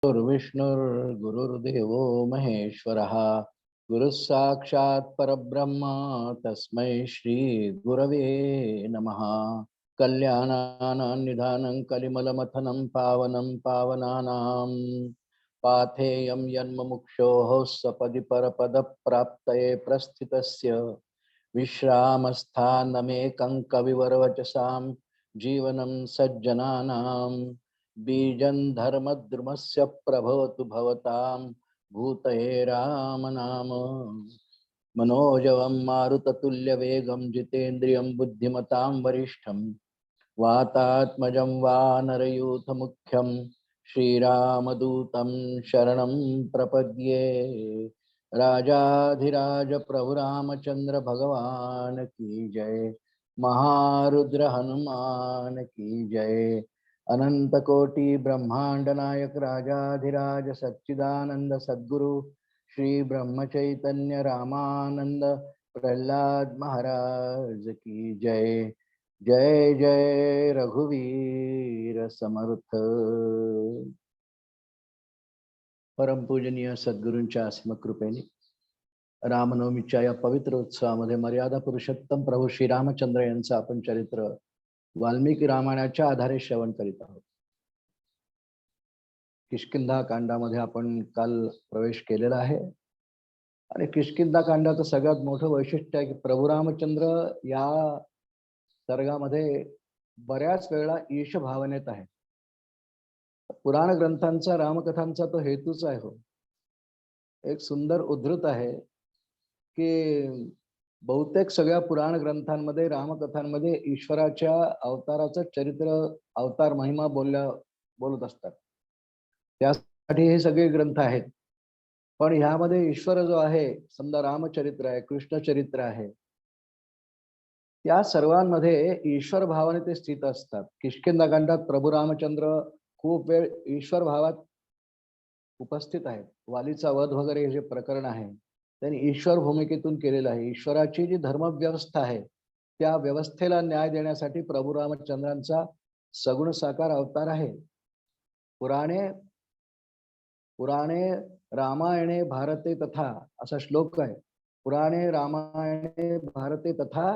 गुरुर्विष्णुर्गुरुर्देवो महेश्वरः गुरुः साक्षात् परब्रह्म तस्मै श्री गुरवे नमः। कल्याणानां निधानं कलिमलमथनं पावनं पावनानां पाथेयं यन्मुमुक्षोः सपदि परपदप्राप्तये प्रस्थितस्य विश्रामस्थानमेकं कविवरवचसां जीवनं सज्जनानां बीजं धर्मद्रुमस्य प्रभवतु भवतां भूतये राम नाम। मनोजवं मारुततुल्यवेगं जितेन्द्रियं बुद्धिमतां वरिष्ठं वातात्मजं वानरयूथमुख्यं श्रीरामदूतं शरणं प्रपद्ये। राजाधिराज प्रभु रामचंद्र भगवान की जय। महारुद्र हनुमान की जय। अनंत कोटि ब्रह्मांड नायक राजाधिराज सच्चिदानंद सद्गुरु श्री ब्रह्म चैतन्य रामानंद प्रहलाद महाराज की जय। जय जय रघुवीर समर्थ। परमपूजनीय सद्गुरूंच्या असीम कृपेने रामनवमीच्या या पवित्र उत्सवामध्ये मर्यादा पुरुषोत्तम प्रभू श्रीरामचंद्र यांचं आपण चरित्र वाल्मिकी रामायणाच्या आधारे श्रवण करीत आहोत। किष्किंधा कांडामध्ये आपण काल प्रवेश केलेला आहे आणि किष्किंधा कांडाचं सगळ्यात मोठं वैशिष्ट्य आहे की प्रभू रामचंद्र या सर्गामध्ये बऱ्याच वेळा ईश भावनेत आहे। पुराण ग्रंथांचा रामकथांचा तो हेतूच आहे हो। एक सुंदर उद्धृत आहे की बहुतेक सगळ्या पुराण ग्रंथांमध्ये रामकथांमध्ये ईश्वराच्या अवताराचं चरित्र अवतार महिमा बोलत असतात। त्यासाठी हे सगळे ग्रंथ आहेत। पण ह्यामध्ये ईश्वर जो आहे समजा रामचरित्र आहे कृष्ण चरित्र आहे त्या सर्वांमध्ये ईश्वर भावाने ते स्थित असतात। किष्किंधाकांडात प्रभू रामचंद्र खूप वेळ ईश्वर भावात उपस्थित आहेत। वालीचा वध वगैरे हे जे प्रकरण आहे त्यांनी ईश्वर भूमिकेतून केलेलं आहे। ईश्वराची जी धर्मव्यवस्था आहे त्या व्यवस्थेला न्याय देण्यासाठी प्रभू रामचंद्रांचा सगुण साकार अवतार आहे। पुराणे रामायणे भारते तथा असा श्लोक आहे। पुराणे रामायणे भारते तथा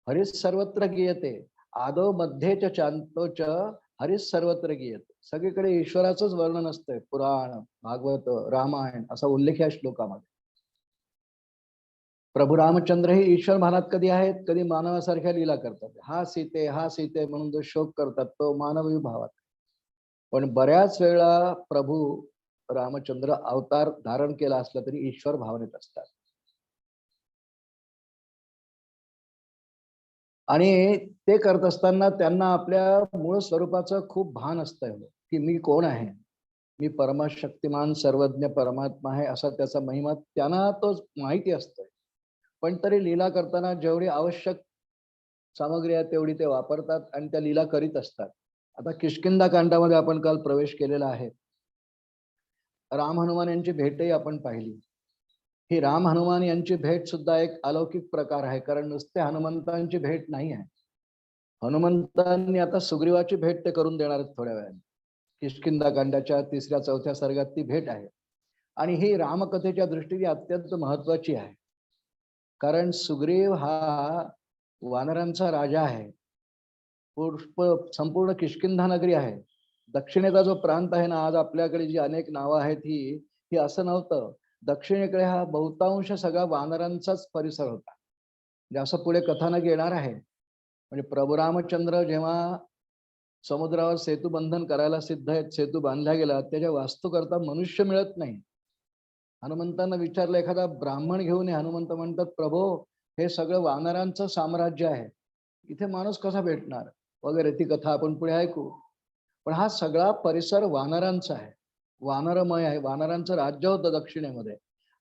हरिस सर्वत्र गीयते आदो मध्ये च चांतो च हरिस सर्वत्र गीयते। सगळीकडे ईश्वराचंच वर्णन असतंय। पुराण भागवत रामायण असा उल्लेख या श्लोकामध्ये। प्रभू रामचंद्र हे ईश्वर भानात कधी आहेत कधी मानवासारख्या लीला करतात। हा सीते म्हणून जो शोक करतात तो मानवी भावात। पण बऱ्याच वेळा प्रभू रामचंद्र अवतार धारण केला असला तरी ईश्वर भावनेत असतात। आणि ते करत असताना त्यांना आपल्या मूळ स्वरूपाचं खूप भान असतं की मी कोण आहे। मी परमशक्तिमान सर्वज्ञ परमात्मा आहे असा त्याचा महिमा त्यांना तो माहिती असतोय। पण तरी लीला करताना जेवढी आवश्यक सामग्री आहे तेवढी ते वापरतात आणि त्या लीला करीत असतात। आता किष्किंधा कांडामध्ये आपण काल प्रवेश केलेला आहे। राम हनुमान यांची भेटही आपण पाहिली। ही राम हनुमान यांची भेट सुद्धा एक अलौकिक प्रकार आहे कारण नुसते हनुमंतांची भेट नाही आहे। हनुमंतांनी आता सुग्रीवाची भेट ते करून देणार आहेत थोड्या वेळाने। किष्किंधा कांडाच्या 3-4 सर्गात ती भेट आहे आणि ही रामकथेच्या दृष्टीने अत्यंत महत्वाची आहे। कारण सुग्रीव हा वानरांचा राजा आहे। संपूर्ण किष्किंधा नगरी आहे। दक्षिणेचा जो प्रांत आहे ना आज आपल्याकडे जी अनेक नावं आहेत ही असं नव्हतं। दक्षिणेकडे हा बहुतांश सगळा वानरांचाच परिसर होता। म्हणजे असं पुढे कथानक येणार आहे। म्हणजे प्रभू रामचंद्र जेव्हा समुद्रावर सेतू बंधन करायला सिद्ध आहेत सेतू बांधला गेला त्याच्या वास्तू करता मनुष्य मिळत नाही। हनुमंतांना विचारलं एखादा ब्राह्मण घेऊन हनुमंत म्हणतात प्रभो हे सगळं वानरांचं साम्राज्य आहे इथे माणूस कसा भेटणार वगैरे ती कथा आपण पुढे ऐकू। पण हा सगळा परिसर वानरांचा आहे। वानरमय आहे। वानरांचं राज्य होतं दक्षिणेमध्ये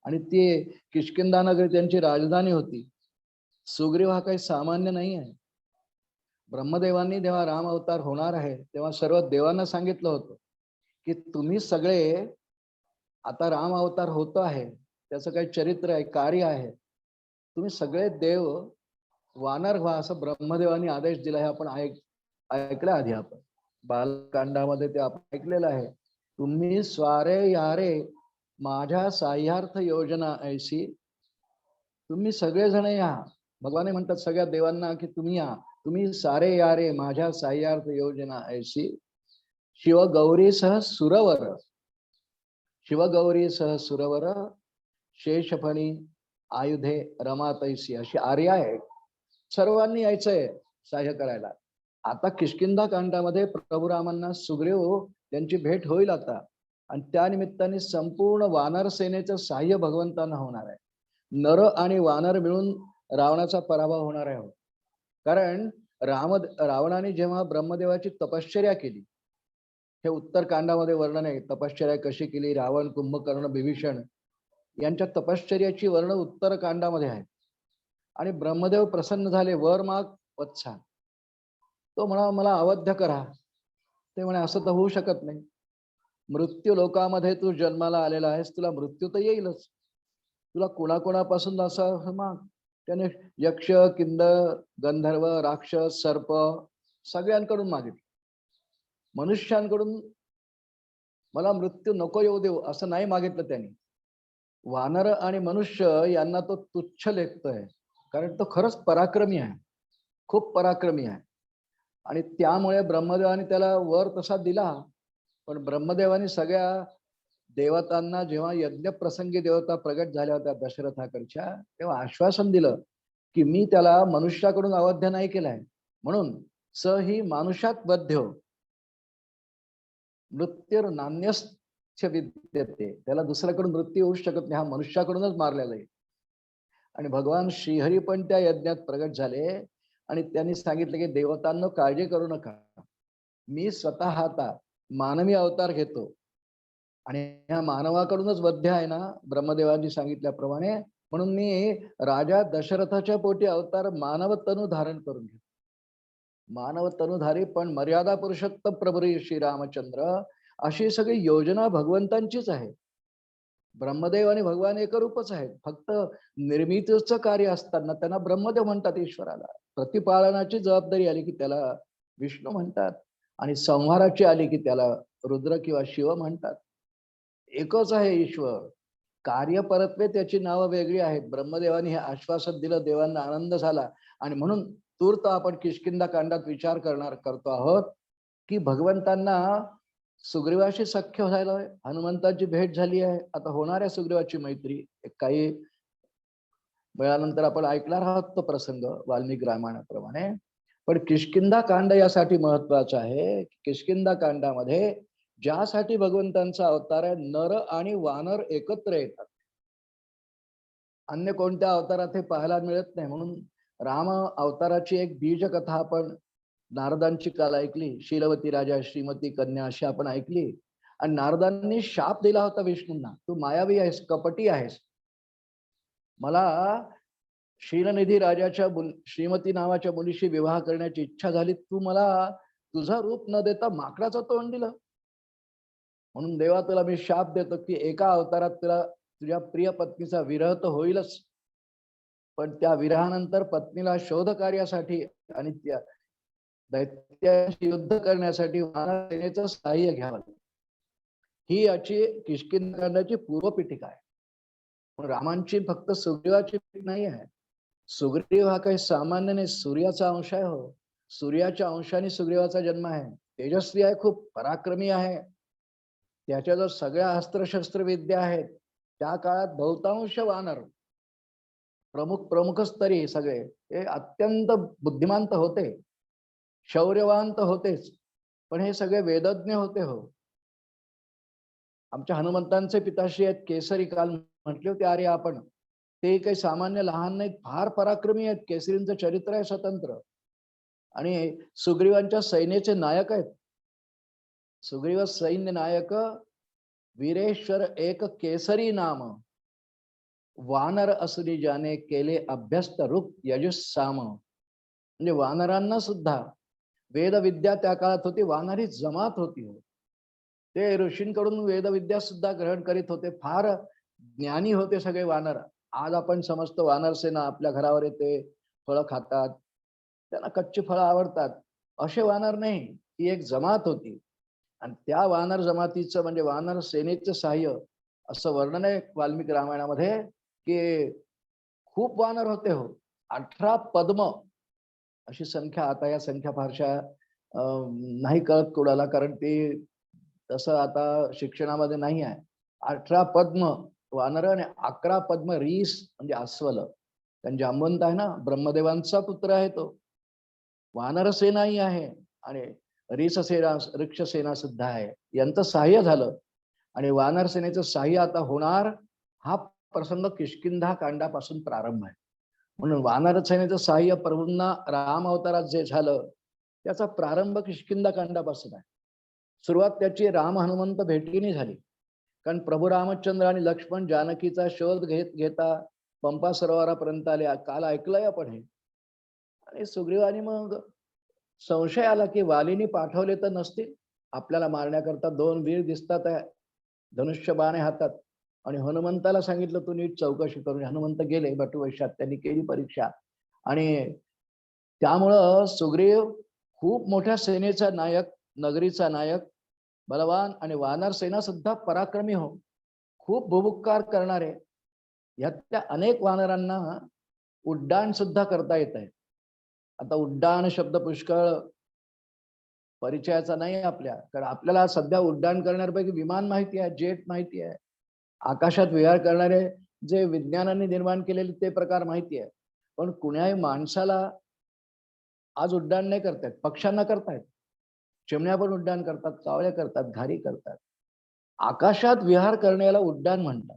आणि ते किष्किंधा नगरी त्यांची राजधानी होती। सुग्रीव हा काही सामान्य नाही आहे। ब्रह्मदेवांनी जेव्हा राम अवतार होणार आहे तेव्हा सर्व देवांना सांगितलं होतं की तुम्ही सगळे आता राम अवतार होत आहे त्याचं काही चरित्र आहे कार्य आहे तुम्ही सगळे देव वानर व्हा असं ब्रह्मदेवांनी आदेश दिला आहे। आपण ऐकलं आधी आपण बालकांडामध्ये ते आपण ऐकलेलं आहे तुम्ही स्वारे यारे माझ्या साह्यार्थ योजना ऐशी. तुम्ही सगळेजण या. भगवान म्हणतात सगळ्या देवांना की तुम्ही या. तुम्ही सारे यारे माझ्या साह्यार्थ योजना ऐशी. शिवगौरी सह सुरवर, शिवगौरी सह सुरवर, शेषफणी आयुधे रमातैसी. अशी आर्या आहे. सर्वांनी यायचंय सहाय्य करायला. आता किष्किंधा कांडामध्ये प्रभुरामांना सुग्रीव त्यांची भेट होईल आता, आणि त्या निमित्ताने संपूर्ण वानर सेनेचं सहाय्य भगवंतांना होणार आहे. नर आणि वानर मिळून रावणाचा पराभव होणार आहे. कारण रावणाने जेव्हा ब्रह्मदेवाची तपश्चर्या केली, हे उत्तर कांडामध्ये वर्णन आहे. तपश्चर्या कशी केली, रावण, कुंभकर्ण, विभीषण यांच्या तपश्चर्याची वर्ण उत्तर कांडामध्ये आहे. आणि ब्रह्मदेव प्रसन्न झाले. वर माग वत्सा. तो म्हणा मला अवध्य करा. ते म्हणे असं तर होऊ शकत नाही. मृत्यू लोकामध्ये तू जन्माला आलेला आहेस, तुला मृत्यू तर येईलच. तुला कोणाकोणापासून असं माग. त्याने यक्ष, किंद, गंधर्व, राक्षस, सर्प सगळ्यांकडून मागितलं. मनुष्यांकडून मला मृत्यू नको येऊ देऊ असं नाही मागितलं त्यांनी. वानर आणि मनुष्य यांना तो तुच्छ लेखतोय, कारण तो खरंच पराक्रमी आहे, खूप पराक्रमी आहे. आणि त्यामुळे ब्रह्मदेवाने त्याला वर तसा दिला. पण ब्रह्मदेवाने सगळ्या देवतांना जेव्हा यज्ञ प्रसंगी देवता प्रगट झाल्या होत्या दशरथाकडच्या, तेव्हा आश्वासन दिलं की मी त्याला मनुष्याकडून अवध्य नाही केलाय. म्हणून स ही मानुषात वध्यो मृत्यूर नान्यश्च विद्यते. त्याला दुसऱ्याकडून मृत्यू येऊ शकत नाही, हा मनुष्याकडूनच मारलेला आहे. आणि भगवान श्रीहरी पण त्या यज्ञात प्रगट झाले आणि त्यांनी सांगितलं की देवतांना काळजी करू नका, मी स्वतः आता मानवी अवतार घेतो. आणि ह्या मानवाकडूनच वध्य आहे ना, ब्रह्मदेवांनी सांगितल्याप्रमाणे. म्हणून मी राजा दशरथाच्या पोटी अवतार मानव तनु धारण करून घेतो. मानव तनुधारी पण मर्यादा पुरुषोत्तम प्रभू श्री रामचंद्र, अशी सगळी योजना भगवंतांचीच आहे. ब्रह्मदेव आणि भगवान एकरूपच आहेत. फक्त निर्मितीचं कार्य असताना त्यांना ब्रह्मदेव म्हणतात ईश्वराला. प्रतिपालनाची जबाबदारी आली की त्याला विष्णू म्हणतात, आणि संहाराची आली की त्याला रुद्र किंवा शिव म्हणतात. एकच आहे ईश्वर. कार्यपरत्वे त्याची नावं वेगळी आहेत. ब्रह्मदेवानी हे आश्वासन दिलं, देवांना आनंद झाला. आणि म्हणून तूर्त आपण किष्किंधा कांडात विचार करतो आहोत की भगवंतांना सुग्रीवाशी सख्य झालं, हनुमंताची भेट झाली आहे. आता होणाऱ्या सुग्रीवाची मैत्री काही वेळानंतर आपण ऐकणार आहोत तो प्रसंग वाल्मिकी रामायणाप्रमाणे. पण किष्किंधा कांड यासाठी महत्वाचं आहे. किष्किंधा कांडामध्ये ज्यासाठी भगवंतांचा अवतार आहे, नर आणि वानर एकत्र येतात. अन्य कोणत्या अवतारात हे पाहायला मिळत नाही. म्हणून राम अवताराची एक बीज कथा आपण नारदांची काल ऐकली. शीलवती राजा श्रीमती कन्या अशी आपण ऐकली. आणि नारदांनी शाप दिला होता विष्णूंना, तू मायावी आहेस, कपटी आहेस. मला शीलनिधी राजाच्या श्रीमती नावाच्या मुलीशी विवाह करण्याची इच्छा झाली, तू मला तुझं रूप न देता माकडाचं तोंड दिलं. म्हणून देवा तुला मी शाप देतो की एका अवतारात तुला तुझ्या प्रिय पत्नीचा विरह तर होईलच, पण त्या विरहानंतर पत्नीला शोध कार्यासाठी आणि त्या दैत्याशी युद्ध करण्यासाठी वानर सेनेचं सहाय्य घ्यावं. ही याची किष्किंधाकांडाची पूर्वपीठिका आहे. पण रामांची फक्त सुग्रीवाची नाही आहे. सुग्रीव हा काही सामान्य नाही, सूर्याचा अंश आहे. हो, सूर्याच्या अंशाने सुग्रीवाचा जन्म आहे. तेजस्वी आहे, खूप पराक्रमी आहे. त्याच्या जर सगळ्या अस्त्रशस्त्र विद्या आहेत. त्या काळात बहुतांश वानर प्रमुखच तरी सगळे हे अत्यंत बुद्धिमांत होते, शौर्यवान होतेच, पण हे सगळे वेदज्ञ होते. हो, आमच्या हनुमंतांचे पिताश्री आहेत केसरी, काल म्हटले होते अरे आपण, ते काही सामान्य लहान नाहीत, फार पराक्रमी आहेत. केसरींचं चरित्र आहे स्वतंत्र, आणि सुग्रीवांच्या सैन्याचे नायक आहेत. सुग्रीव सैन्य नायक वीरेश्वर एक केसरी नाम, वानर असुरी जाने केले अभ्यस्त रूप यजुस साम. म्हणजे वानरांना सुद्धा वेदविद्या त्या काळात होती. वानरी जमात होती. हो, ते ऋषींकडून वेदविद्या सुद्धा ग्रहण करीत होते. फार ज्ञानी होते सगळे वानर. आज आपण समजतो वानर सेना आपल्या घरावर येते, फळं खातात, त्यांना कच्ची फळं आवडतात. असे वानर नाही, ती एक जमात होती. आणि त्या वानर जमातीचं म्हणजे वानर सेनेचं सहाय्य असं वर्णन आहे वाल्मिकी रामायणामध्ये की खूप वानर होते हो. 18 पद्म अशी संख्या. आता या संख्या फारशा नाही कळत कोणाला, कारण ते तसं आता शिक्षणामध्ये नाही आहे. 18 पद्म वानर आणि 11 पद्म रीस म्हणजे अस्वल. कारण जांबवंत आहे ना, ब्रह्मदेवांचा पुत्र आहे तो. वानर सेनाही आहे आणि रीससेना वृक्षसेना सुद्धा आहे. यांचं सहाय्य झालं आणि वानर सेनेचं सहाय्य आता होणार. हा प्रसंग किष्किंधा कांडापासून प्रारंभ आहे. म्हणून वानर सेनेचं सहाय्य प्रभूंना राम अवतारात जे झालं त्याचा प्रारंभ किष्किंधा कांडापासून आहे. सुरुवात त्याची राम हनुमंत भेटीने झाली. कारण प्रभू रामचंद्र आणि लक्ष्मण जानकीचा शोध घेता पंपा सरोवरापर्यंत आले. काल ऐकलंय आपण हे. आणि सुग्रीवानी मग संशय आला की वालीने पाठवले तर नसतील आपल्याला मारण्याकरता. 2 वीर दिसतात आहे धनुष्य बाणे हातात आणि हनुमंताला सांगितलं तू नीट चौकशी करून. हनुमंत गेले बटुवैशात, त्यांनी केली परीक्षा आणि त्यामुळं सुग्रीव खूप मोठ्या सेनेचा नायक, नगरीचा नायक, बलवान आणि वानर सेना सुद्धा पराक्रमी हो, खूप भूभुक्कार करणारे. यातल्या अनेक वानरांना उड्डाण सुद्धा करता येत आहे. आता उड्डाण शब्द पुष्कळ परिचयाचा नाही आपल्या, कारण आपल्याला सध्या उड्डाण करणाऱ्यापैकी विमान माहिती आहे, जेट माहिती आहे, आकाशात विहार करणारे जे विज्ञानाने निर्माण केलेले ते प्रकार माहिती आहे. पण कुण्याही माणसाला आज उड्डाण नाही करतायत. पक्ष्यांना करतायत, चिमण्या पण उड्डाण करतात, कावळ्या करतात, घारी करतात. आकाशात विहार करण्याला उड्डाण म्हणतात.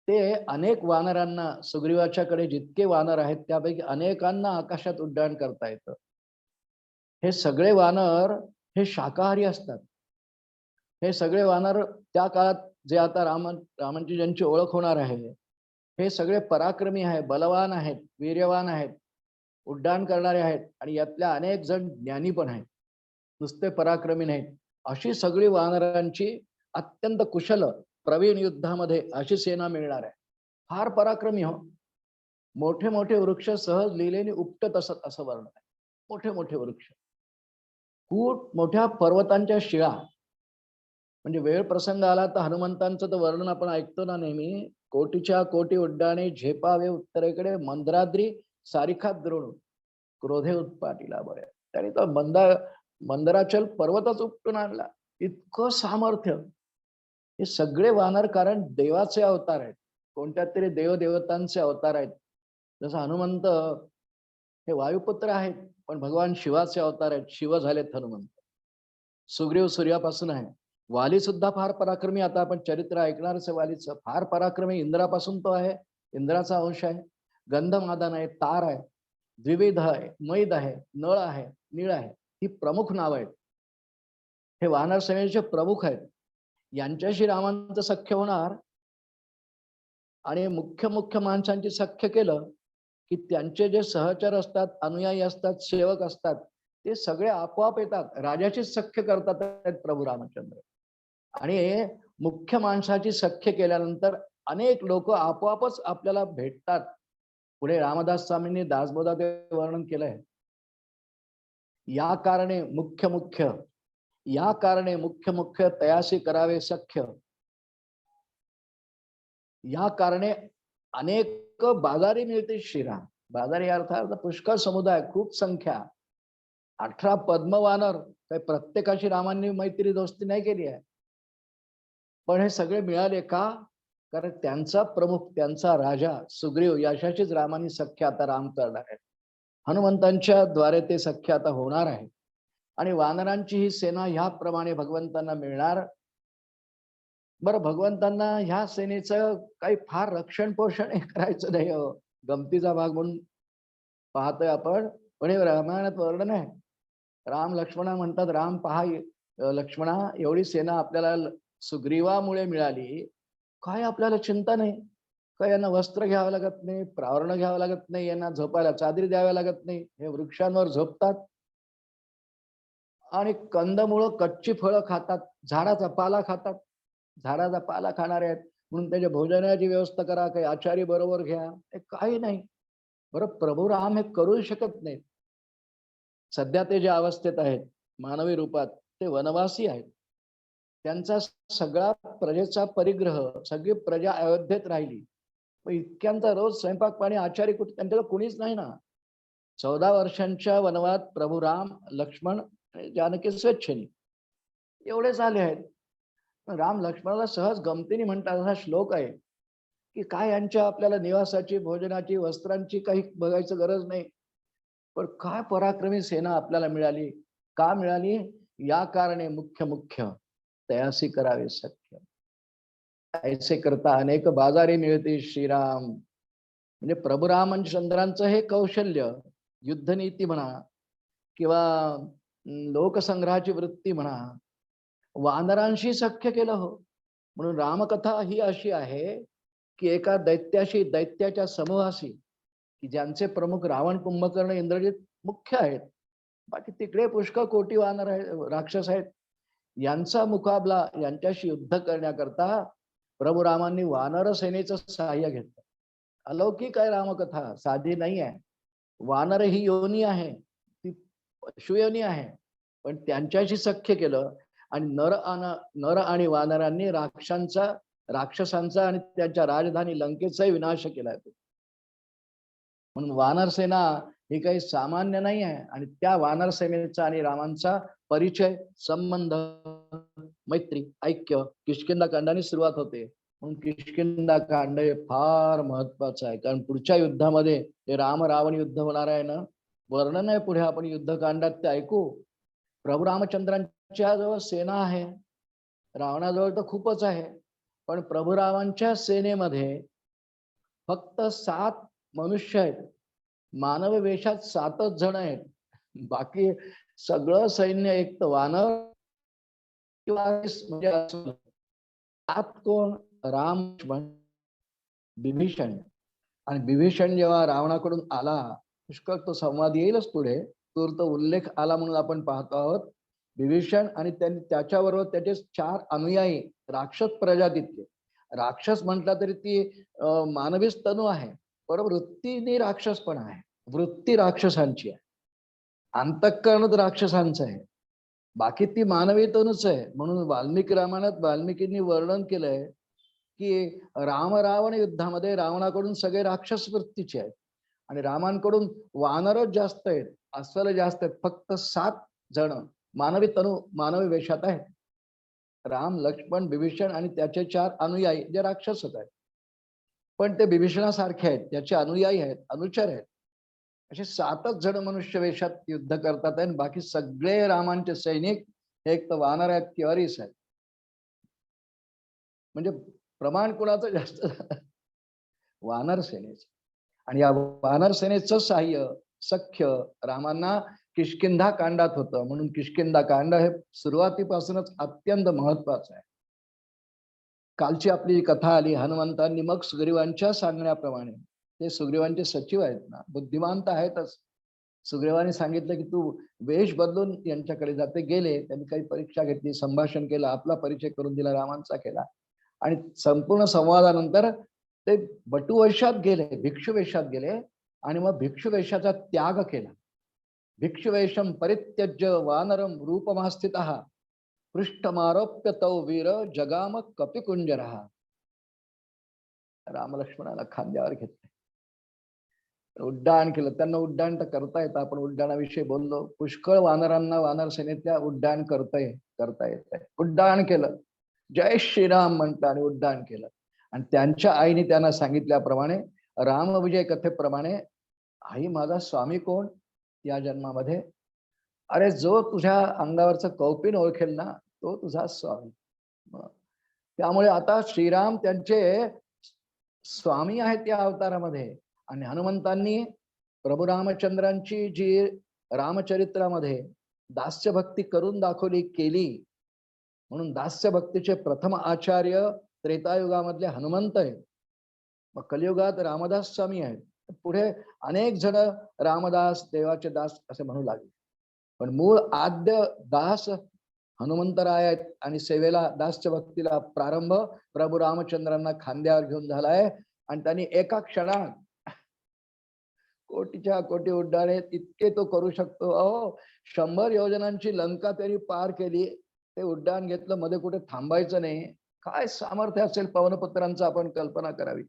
ते अनेक वानरांना, सुग्रीवाच्याकडे जितके वानर आहेत त्यापैकी अनेकांना आकाशात उड्डाण करता येतं. हे सगळे वानर हे शाकाहारी असतात. हे सगळे वानर त्या काळात जे आता रामांची ज्यांची ओळख होणार आहे, हे सगळे पराक्रमी आहेत, बलवान आहेत, वीर्यवान आहेत, उड्डाण करणारे आहेत आणि यातल्या अनेक जण ज्ञानी पण आहेत, नुसते पराक्रमी नाहीत. अशी सगळी वानरांची अत्यंत कुशल प्रवीण युद्धामध्ये अशी सेना मिळणार आहे. फार पराक्रमी हो. मोठे मोठे वृक्ष सहज लिहिलेने उपटत असत असं वर्णन आहे. मोठे मोठे वृक्ष, खूप मोठ्या पर्वतांच्या शिळा. म्हणजे वेळ प्रसंग आला तर हनुमंतांचं तर वर्णन आपण ऐकतो ना नेहमी. कोटीच्या कोटी उड्डाणे झेपावे उत्तरेकडे, मंदराद्री सारिखात द्रोण क्रोधे उत्पाटीला बळ्या. त्याने तर मंदराचल पर्वतच उपटून आणला. इतकं सामर्थ्य. हे सगळे वानर कारण देवाचे अवतार आहेत, कोणत्या तरी देवदेवतांचे अवतार आहेत. जसं हनुमंत हे वायुपुत्र आहेत पण भगवान शिवाचे अवतार आहेत, शिव झालेत हनुमंत. सुग्रीव सूर्यापासून आहे. वाली सुद्धा फार पराक्रमी. आता आपण चरित्र ऐकणारच आहे वालीचं. फार पराक्रमी, इंद्रापासून तो आहे, इंद्राचा अंश आहे. गंधमादन आहे, तार आहे, द्विविध आहे, मैद आहे, नळ आहे, नीळ आहे. ही प्रमुख नाव आहेत. हे वानर सेनेचे प्रमुख आहेत. यांच्याशी रामांचं सख्य होणार आणि मुख्य मुख्य माणसांची सख्य केलं की त्यांचे जे सहचर असतात, अनुयायी असतात, सेवक असतात, ते सगळे आपोआप येतात. राजाची सख्य करतात प्रभू रामचंद्र. आणि मुख्य माणसाची सख्य केल्यानंतर अनेक लोक आपोआपच आपल्याला भेटतात. पुढे रामदास स्वामींनी दासबोधात वर्णन केलंय. या कारणे मुख्य मुख्य तयासी करावे सख्य. या कारणे अनेक बाजारी मिळते श्रीराम. बाजारी अर्थात पुष्कळ समुदाय, खूप संख्या. 18 पद्मवानर. काही प्रत्येकाशी रामांनी मैत्री दोस्ती नाही केली आहे, पण हे सगळे मिळाले का? कारण त्यांचा प्रमुख, त्यांचा राजा सुग्रीव याच्याशीच रामांनी सख्य आता राम करणार आहे. हनुमंतांच्या द्वारे ते सख्य आता होणार आहे आणि वानरांची ही सेना ह्याप्रमाणे भगवंतांना मिळणार. बरं, भगवंतांना ह्या सेनेचं काही फार रक्षण पोषण करायचं नाही हो, गमतीचा भाग म्हणून पाहतोय आपण. पण हे रामायणात वर्णन आहे. राम लक्ष्मणा म्हणतात, राम पहा लक्ष्मणा, एवढी सेना आपल्याला सुग्रीवामुळे मिळाली, काय आपल्याला चिंता नाही. काय यांना वस्त्र घ्यावं लागत नाही, प्रावरण घ्यावं लागत नाही, यांना झोपायला चादरी द्याव्या लागत नाही. हे वृक्षांवर झोपतात आणि कंदमुळं, कच्ची फळं खातात, झाडाचा पाला खातात. झाडाचा पाला खाणारे आहेत म्हणून त्याच्या भोजनाची व्यवस्था करा, काही आचारी बरोबर घ्या, हे काही नाही. बरं, प्रभू राम हे करू शकत नाहीत. सध्या ते ज्या अवस्थेत आहेत मानवी रूपात, ते वनवासी आहेत. त्यांचा सगळा प्रजेचा परिग्रह, सगळी प्रजा अयोध्येत राहिली. मग इतक्यांचा रोज स्वयंपाक पाणी आचारी त्यांच्याकडे कुणीच नाही ना. 14 वर्षांच्या वनवात प्रभू राम, लक्ष्मण आणि जानकी स्वेच्छेने एवढे झाले आहेत. राम लक्ष्मणाला सहज गमतीने म्हणतात असा श्लोक आहे की काय यांच्या आपल्याला निवासाची, भोजनाची, वस्त्रांची काही बघायचं गरज नाही, पण काय पराक्रमी सेना आपल्याला मिळाली. का मिळाली? या कारणे मुख्य मुख्य तयासी करावे सख्य, ऐसे करता अनेक बाजारी मिळते श्रीराम. म्हणजे प्रभू रामचंद्रांचं हे कौशल्य, युद्धनीती म्हणा किंवा लोकसंग्रहाची वृत्ती म्हणा, वानरांशी सख्य केलं हो. म्हणून रामकथा ही अशी आहे की एका दैत्याशी, दैत्याच्या समूहाशी, की ज्यांचे प्रमुख रावण, कुंभकर्ण, इंद्रजित मुख्य आहेत, बाकी तिकडे पुष्कळ कोटी वानर आहेत, राक्षस आहेत, यांचा मुकाबला, यांच्याशी युद्ध करण्याकरता प्रभू रामांनी वानर सेनेचं सहाय्य घेतलं. अलौकिक आहे रामकथा, साधी नाही आहे. वानर ही योनी आहे, ती पशुयोनी आहे, पण त्यांच्याशी सख्य केलं आणि नर आणि वानरांनी राक्षसांचा आणि त्यांच्या राजधानी लंकेचाही विनाश केलाय. म्हणून वानर सेना ही काही सामान्य नाही आहे. आणि त्या वानर सेनेचा आणि रामांचा परिचय, संबंध, मैत्री, ऐक्य किष्किंधा कांडाने सुरुवात होते. म्हणून किष्किंधा कांड हे फार महत्वाचं आहे, कारण पुढच्या युद्धामध्ये हे राम रावण युद्ध होणार आहे ना, वर्णन आहे पुढे, आपण युद्धकांडात ते ऐकू. प्रभू रामचंद्रांच्या जवळ सेना आहे, रावणाजवळ तर खूपच आहे, पण प्रभू रामांच्या सेनेमध्ये फक्त 7 मनुष्य आहेत. मानव वेशात 7च जण आहेत. बाकी सगळं सैन्य एक तर वानर किंवा म्हणजे 7 कोण? राम, लक्ष्मण, विभीषण. आणि विभीषण जेव्हा रावणाकडून आला, पुष्कळ तो संवाद येईलच पुढे, तो उल्लेख आला म्हणून आपण पाहतो आहोत. विभीषण आणि त्याच्याबरोबर त्याचे 4 अनुयायी राक्षस प्रजातीतले. राक्षस म्हटला तरी ती मानवीच तनु आहे, पण वृत्तीने राक्षस पण आहे. वृत्ती राक्षसांची आहे, अंतःकरण राक्षसांचं आहे, बाकी ती मानवी तनुच आहे. म्हणून वाल्मिकी रामायणात वाल्मिकींनी वर्णन केलंय की राम रावण युद्धामध्ये रावणाकडून सगळे राक्षस वृत्तीचे आहेत आणि रामांकडून वानरच जास्त आहेत, अस्वल जास्त आहेत. फक्त 7 जण मानवी तनु, मानवी वेशात आहेत. राम, लक्ष्मण, विभीषण आणि त्याचे 4 अनुयायी जे राक्षसच आहेत, पण ते विभीषणासारखे आहेत, त्याचे अनुयायी आहेत, अनुचर आहेत. असे 7च जण मनुष्य वेशात युद्ध करतात आणि बाकी सगळे रामांचे सैनिक हे एक तर वानर आहेत किंवा अरीस आहेत. म्हणजे प्रमाण कुणाचं जास्त? वानर सेनेचं. आणि या वानर सेनेचं सहाय्य, सख्य रामांना किष्किंधा कांडात होतं. म्हणून किष्किंधा कांड हे सुरुवातीपासूनच अत्यंत महत्वाचं आहे. कालची आपली कथा आली, हनुमंतांनी मग सुग्रीवांच्या सांगण्याप्रमाणे, ते सुग्रीवांचे सचिव आहेत ना, बुद्धिमान तर आहेतच, सुग्रीवाने सांगितलं की तू वेश बदलून यांच्याकडे जाते. गेले, त्यांनी काही परीक्षा घेतली, संभाषण केलं, आपला परिचय करून दिला, रामांचा केला आणि संपूर्ण संवादानंतर ते बटू वेशात गेले, भिक्षू वेशात गेले आणि मग भिक्षू वेशाचा त्याग केला. भिक्षुवेशम परित्यज्य वानरम रूपमास्थितः पृष्ठमारोप्य तौ वीर जगाम कपिकुंजरः. राम लक्ष्मणाला खांद्यावर घेतले, उड्डाण केलं. त्यांना उड्डाण तर करता येतं, आपण उड्डाणाविषयी बोललो. पुष्कळ वानरांना, वानर सेनेतल्या उड्डाण करता येत. उड्डाण केलं, जय श्रीराम म्हटलं आणि उड्डाण केलं. आणि त्यांच्या आईने त्यांना सांगितल्याप्रमाणे, रामविजय कथेप्रमाणे, आई माझा स्वामी कोण या जन्मामध्ये? अरे जो तुझ्या अंगावरचं कौपिन ओळखेल ना, तो तुझा स्वामी. त्यामुळे आता श्रीराम त्यांचे स्वामी आहेत या अवतारामध्ये. आणि हनुमंतांनी प्रभू रामचंद्रांची जी रामचरित्रामध्ये दास्य भक्ती करून दाखवली, केली, म्हणून दास्य भक्तीचे प्रथम आचार्य त्रेतायुगामधले हनुमंत आहेत. मग कलियुगात रामदास स्वामी आहेत. पुढे अनेक जण रामदास, देवाचे दास असे म्हणू लागले, पण मूळ आद्य दास हनुमंतराय आहेत. आणि सेवेला, दास्य भक्तीला प्रारंभ प्रभू रामचंद्रांना खांद्यावर घेऊन झालाय. आणि त्यांनी एका क्षणात कोटीच्या कोटी उड्डाणे इतके तो करू शकतो. अहो, 100 योजनांची लंका त्यांनी पार केली. ते उड्डाण घेतलं, मध्ये कुठे थांबायचं नाही. काय सामर्थ्य असेल पवनपुत्रांचं, आपण कल्पना करावी.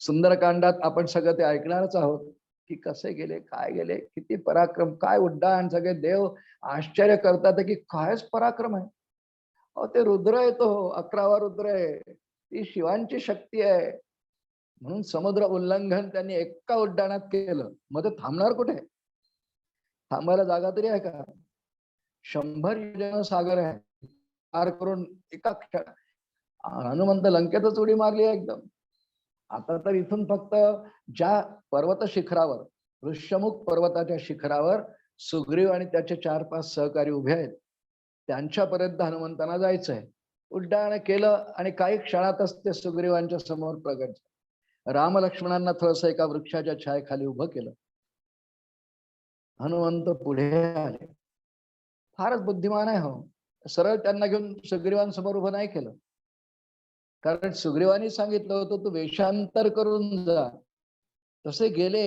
सुंदरकांडात आपण सगळं ते ऐकणारच आहोत की कसे गेले, काय गेले, किती पराक्रम, काय उड्डाण. सगळे देव आश्चर्य करतात की कायच पराक्रम आहे. अहो ते रुद्र आहे, तो 11वा रुद्र आहे, ती शिवांची शक्ती आहे. म्हणून समुद्र उल्लंघन त्यांनी एका उड्डाणात केलं. मध्ये थांबणार कुठे? थांबायला जागा तरी आहे का? 100 योजन सागर आहे पार करून एका क्षण हनुमंत लंकेतच उडी मारली आहे एकदम. आता तर इथून फक्त ज्या पर्वत शिखरावर, ऋष्यमुख पर्वताच्या शिखरावर सुग्रीव आणि त्याचे 4-5 सहकारी उभे आहेत, त्यांच्यापर्यंत हनुमंतांना जायचंय. उड्डाण केलं आणि काही क्षणातच ते सुग्रीवांच्या समोर प्रगट झाले. राम लक्ष्मणांना थोडस एका वृक्षाच्या छायेखाली उभं केलं. हनुमंत पुढे आले. फारच बुद्धिमान आहे हो. सरळ त्यांना घेऊन सुग्रीवांसमोर उभं नाही केलं, कारण सुग्रीवांनी सांगितलं होतं तू वेषांतर करून जा. तसे गेले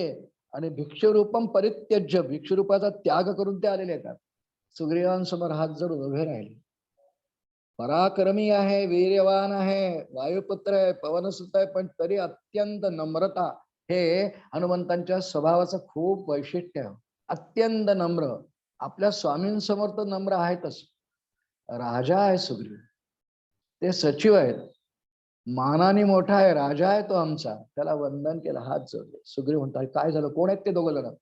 आणि भिक्षुरूपम परित्यज्य, भिक्षुरूपाचा त्याग करून ते आलेले आहेत. सुग्रीवांसमोर हात जोडून उभे राहिले. पराक्रमी आहे, वीर्यवान आहे, वायुपुत्र आहे, पवनसुत आहे, पण तरी अत्यंत नम्रता हे हनुमंतांच्या स्वभावाचं खूप वैशिष्ट्य आहे. अत्यंत नम्र. आपल्या स्वामींसमोर तर नम्र आहेतच. राजा आहे सुग्रीव, ते सचिव आहेत, मानाने मोठा आहे, राजा आहे तो आमचा. त्याला वंदन केलं, हात जोडले. सुग्रीव म्हणतात काय झालं, कोण आहेत ते दोघं जण?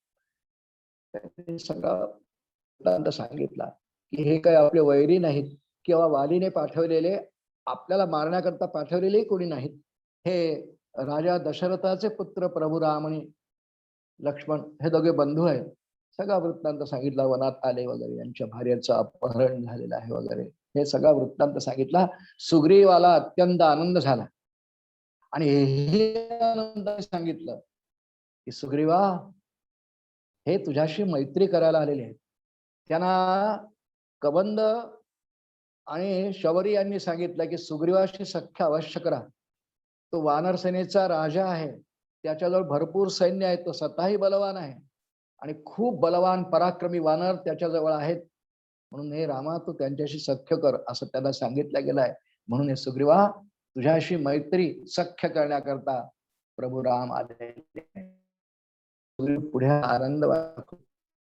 सगळं सांगितला की हे काय आपले वैरी नाहीत किंवा वालीने पाठवलेले, आपल्याला मारण्याकरता पाठवलेले कोणी नाहीत. हे राजा दशरथाचे पुत्र प्रभू राम आणि लक्ष्मण हे दोघे बंधू आहेत. सगळा वृत्तांत सांगितला. वनात आले वगैरे, यांच्या भार्याचं अपहरण झालेलं आहे वगैरे, हे सगळा वृत्तांत सांगितला. सुग्रीवाला अत्यंत आनंद झाला आणि हे आनंदाने सांगितलं की सुग्रीवा, हे तुझ्याशी मैत्री करायला आलेले आहेत. त्यांना कबंद आणि शबरी यांनी सांगितलं की सुग्रीवाशी सख्य अवश्य करा. तो वानर सेनेचा राजा आहे, त्याच्याजवळ भरपूर सैन्य आहे, तो स्वतःही बलवान आहे आणि खूप बलवान पराक्रमी वानर त्याच्याजवळ आहेत. म्हणून हे रामा, तू त्यांच्याशी सख्य कर असं त्याला सांगितलं गेलंय. म्हणून हे सुग्रीवा, तुझ्याशी मैत्री सख्य करण्याकरता प्रभू राम आले. पुढे आनंद वाटतो.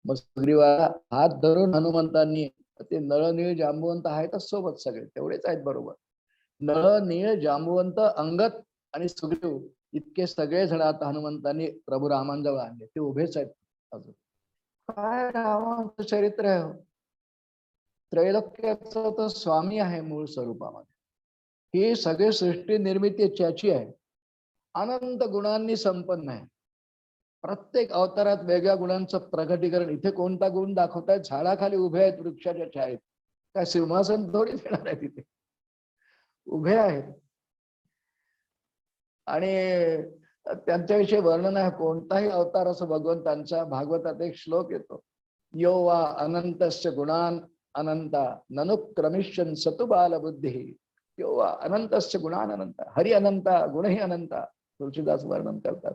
मग सुग्रीवाला हात धरून हनुमंतांनी, ते नळनीळ जांबुवंत आहेतच सोबत, सगळे तेवढेच आहेत बरोबर. नळनीळ जांबुवंत अंगद आणि सुग्रीव इतके सगळे जण आता हनुमंतांनी प्रभू रामांजवळ आणले. ते उभेच आहेत अजून. काय रामाचं चरित्र आहे हो. त्रैलोक्याचा तो स्वामी आहे मूळ स्वरूपामध्ये. ही सगळी सृष्टी निर्मिती त्याची आहे. अनंत गुणांनी संपन्न आहे. प्रत्येक अवतारात वेगळ्या गुणांचं प्रगटीकरण. इथे कोणता गुण दाखवतायत? झाडाखाली उभे आहेत वृक्षाच्या छायेत. काय सिंहासन थोडी देणार आहे तिथे, उभे आहेत. आणि त्यांच्याविषयी वर्णन आहे. कोणताही अवतार असो भगवंतांचा, भागवतात एक श्लोक येतो, यो वा अनंतस्य गुणान अनंता ननुक्रमिष्यन् सतुबाल बुद्धी. यो वा अनंतस्य गुणान अनंता, हरि अनंता गुणही अनंता. तुलसीदास वर्णन करतात.